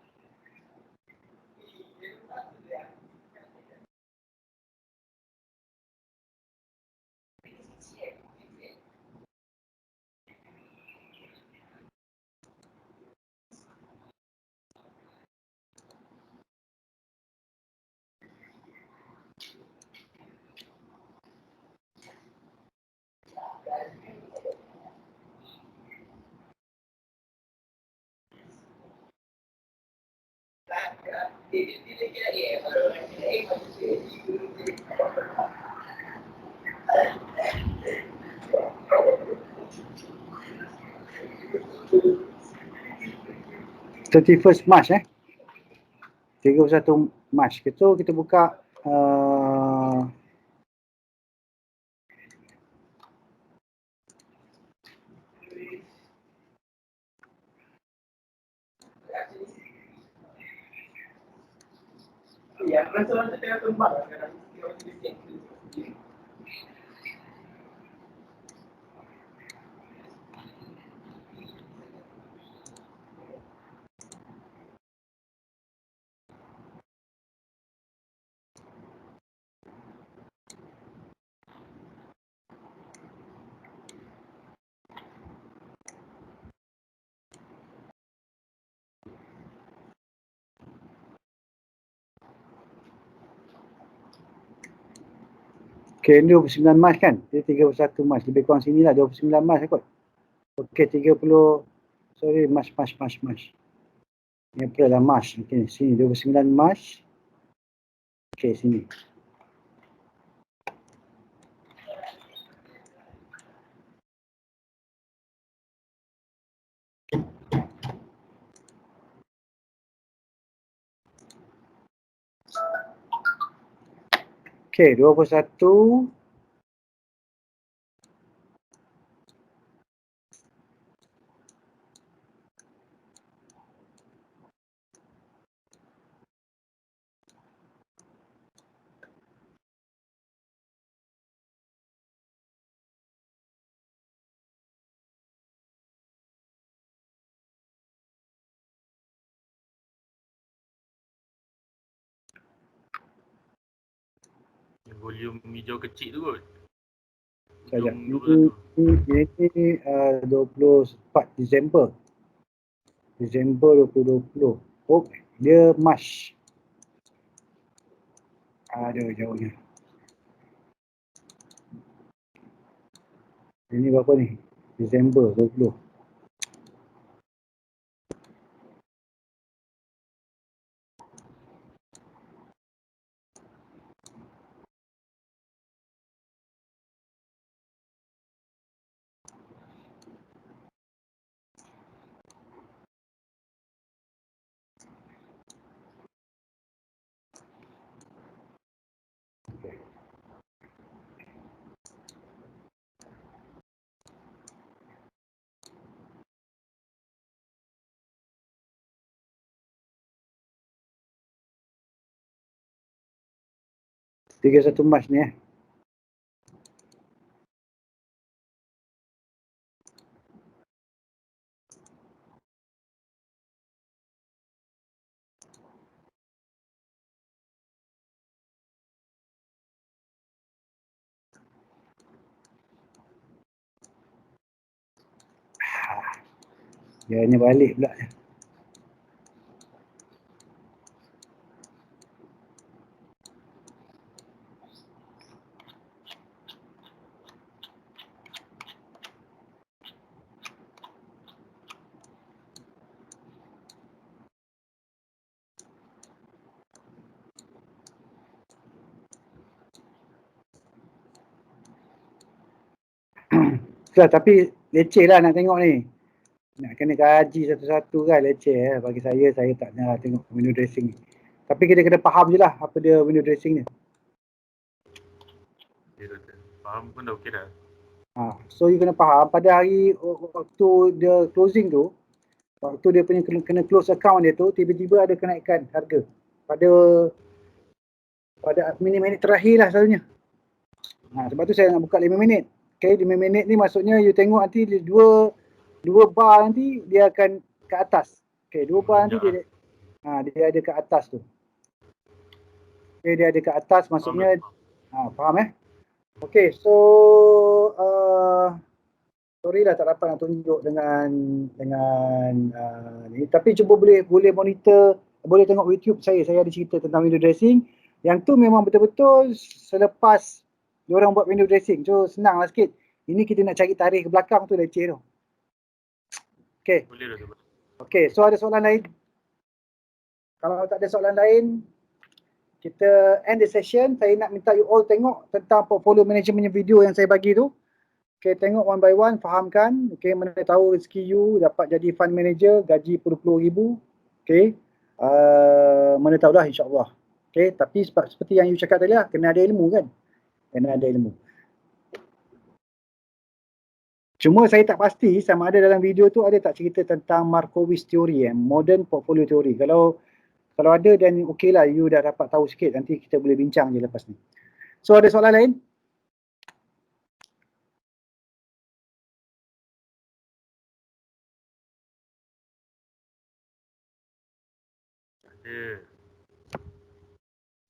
First March 31 March. Kita buka ya, rasa tengah tumbang sekarang. Okay, ini 29 Mac kan? Dia 31 Mac. Lebih kurang sini lah, 29 Mac kot. Okay, 30, sorry, Mac. Ini April lah, Mac. Okay, sini 29 Mac. Okay, sini. Okay, 21. Yang volume hijau kecil tu kot. Sekejap. Ujung 21 tu. Ini 24 Disember. Disember 2020. Oh, dia March. Ada jauhnya. Ini berapa ni? Disember 20. Tiga 31 Mac ni Dia hanya balik pula. Tapi leceh lah nak tengok ni. Nak kena kaji satu-satu kan, leceh bagi saya tak nak tengok window dressing ni. Tapi kita kena faham je lah apa dia window dressing ni. Ya, doktor. Faham pun dah okey dah. So you kena faham pada hari waktu dia closing tu, waktu dia punya kena close account dia tu, tiba-tiba ada kenaikan harga pada minit-minit terakhir lah selalunya. Sebab tu saya nak buka 5 minit. Okay, 5 minit ni maksudnya you tengok nanti dua bar nanti dia akan ke atas. Okay, 2 bar nanti dia ada ke atas tu. Okay, dia ada ke atas maksudnya faham Okay, so sorry lah tak dapat nak tunjuk dengan ni, tapi cuba boleh monitor, boleh tengok YouTube saya ada cerita tentang window dressing. Yang tu memang betul-betul selepas diorang buat window dressing. So senang lah sikit. Ini kita nak cari tarikh ke belakang tu leceh tu. Okay. Boleh dah. Okay, so ada soalan lain? Kalau tak ada soalan lain, kita end the session. Saya nak minta you all tengok tentang portfolio management video yang saya bagi tu. Okay, tengok one by one, fahamkan. Okay, mana tahu rezeki you dapat jadi fund manager, gaji puluh-puluh ribu. Okay, mana tahu dah insyaAllah. Okay, tapi seperti yang you cakap tadi lah, kena ada ilmu kan? Kena ada ilmu. Cuma saya tak pasti sama ada dalam video tu ada tak cerita tentang Markowitz theory, modern portfolio theory. Kalau ada dan okey lah, you dah dapat tahu sikit, nanti kita boleh bincang je lepas ni. So ada soalan lain?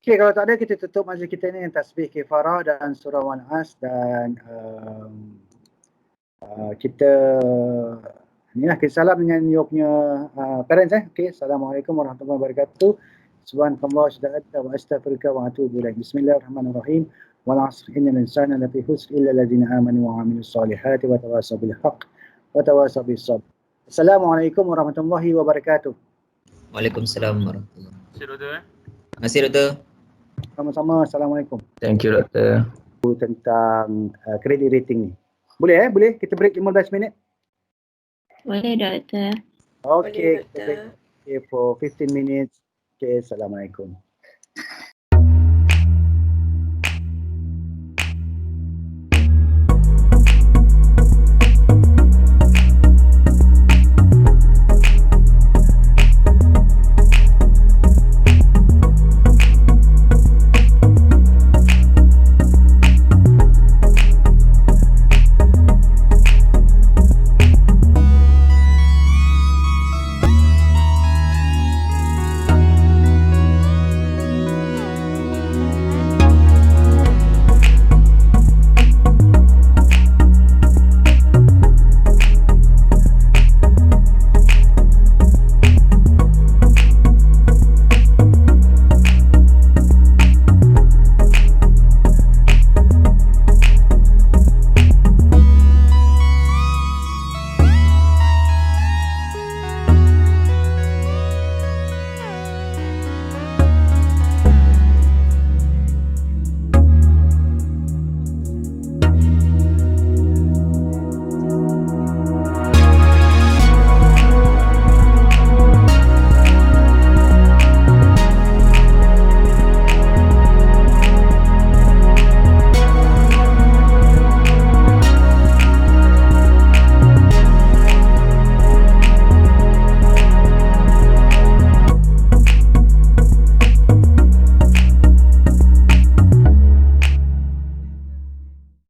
Okay, kalau tak ada kita tutup majlis kita ni dengan tasbih kifarah dan surah An-Nas dan kita inilah kita salam dengan you punya parents Okay, Assalamualaikum warahmatullahi wabarakatuh. Subhanallah wa astaghfiruka wa atubu ilaik. Bismillahirrahmanirrahim. wal 'asri innal insana lafi khusr illa alladziina aamanu wa 'amilus solihati wa tawassaw bil haqq wa tawassaw bis sabr. Assalamualaikum warahmatullahi wabarakatuh. Waalaikumsalam warahmatullahi wabarakatuh. Terima kasih doktor. Terima kasih doktor. Sama-sama. Assalamualaikum. Thank you doktor. Tentang credit rating ni. Boleh Boleh kita break 15 minit? Boleh doktor. Okay, Boleh, kita break doktor. for 15 minutes. Okay, Assalamualaikum.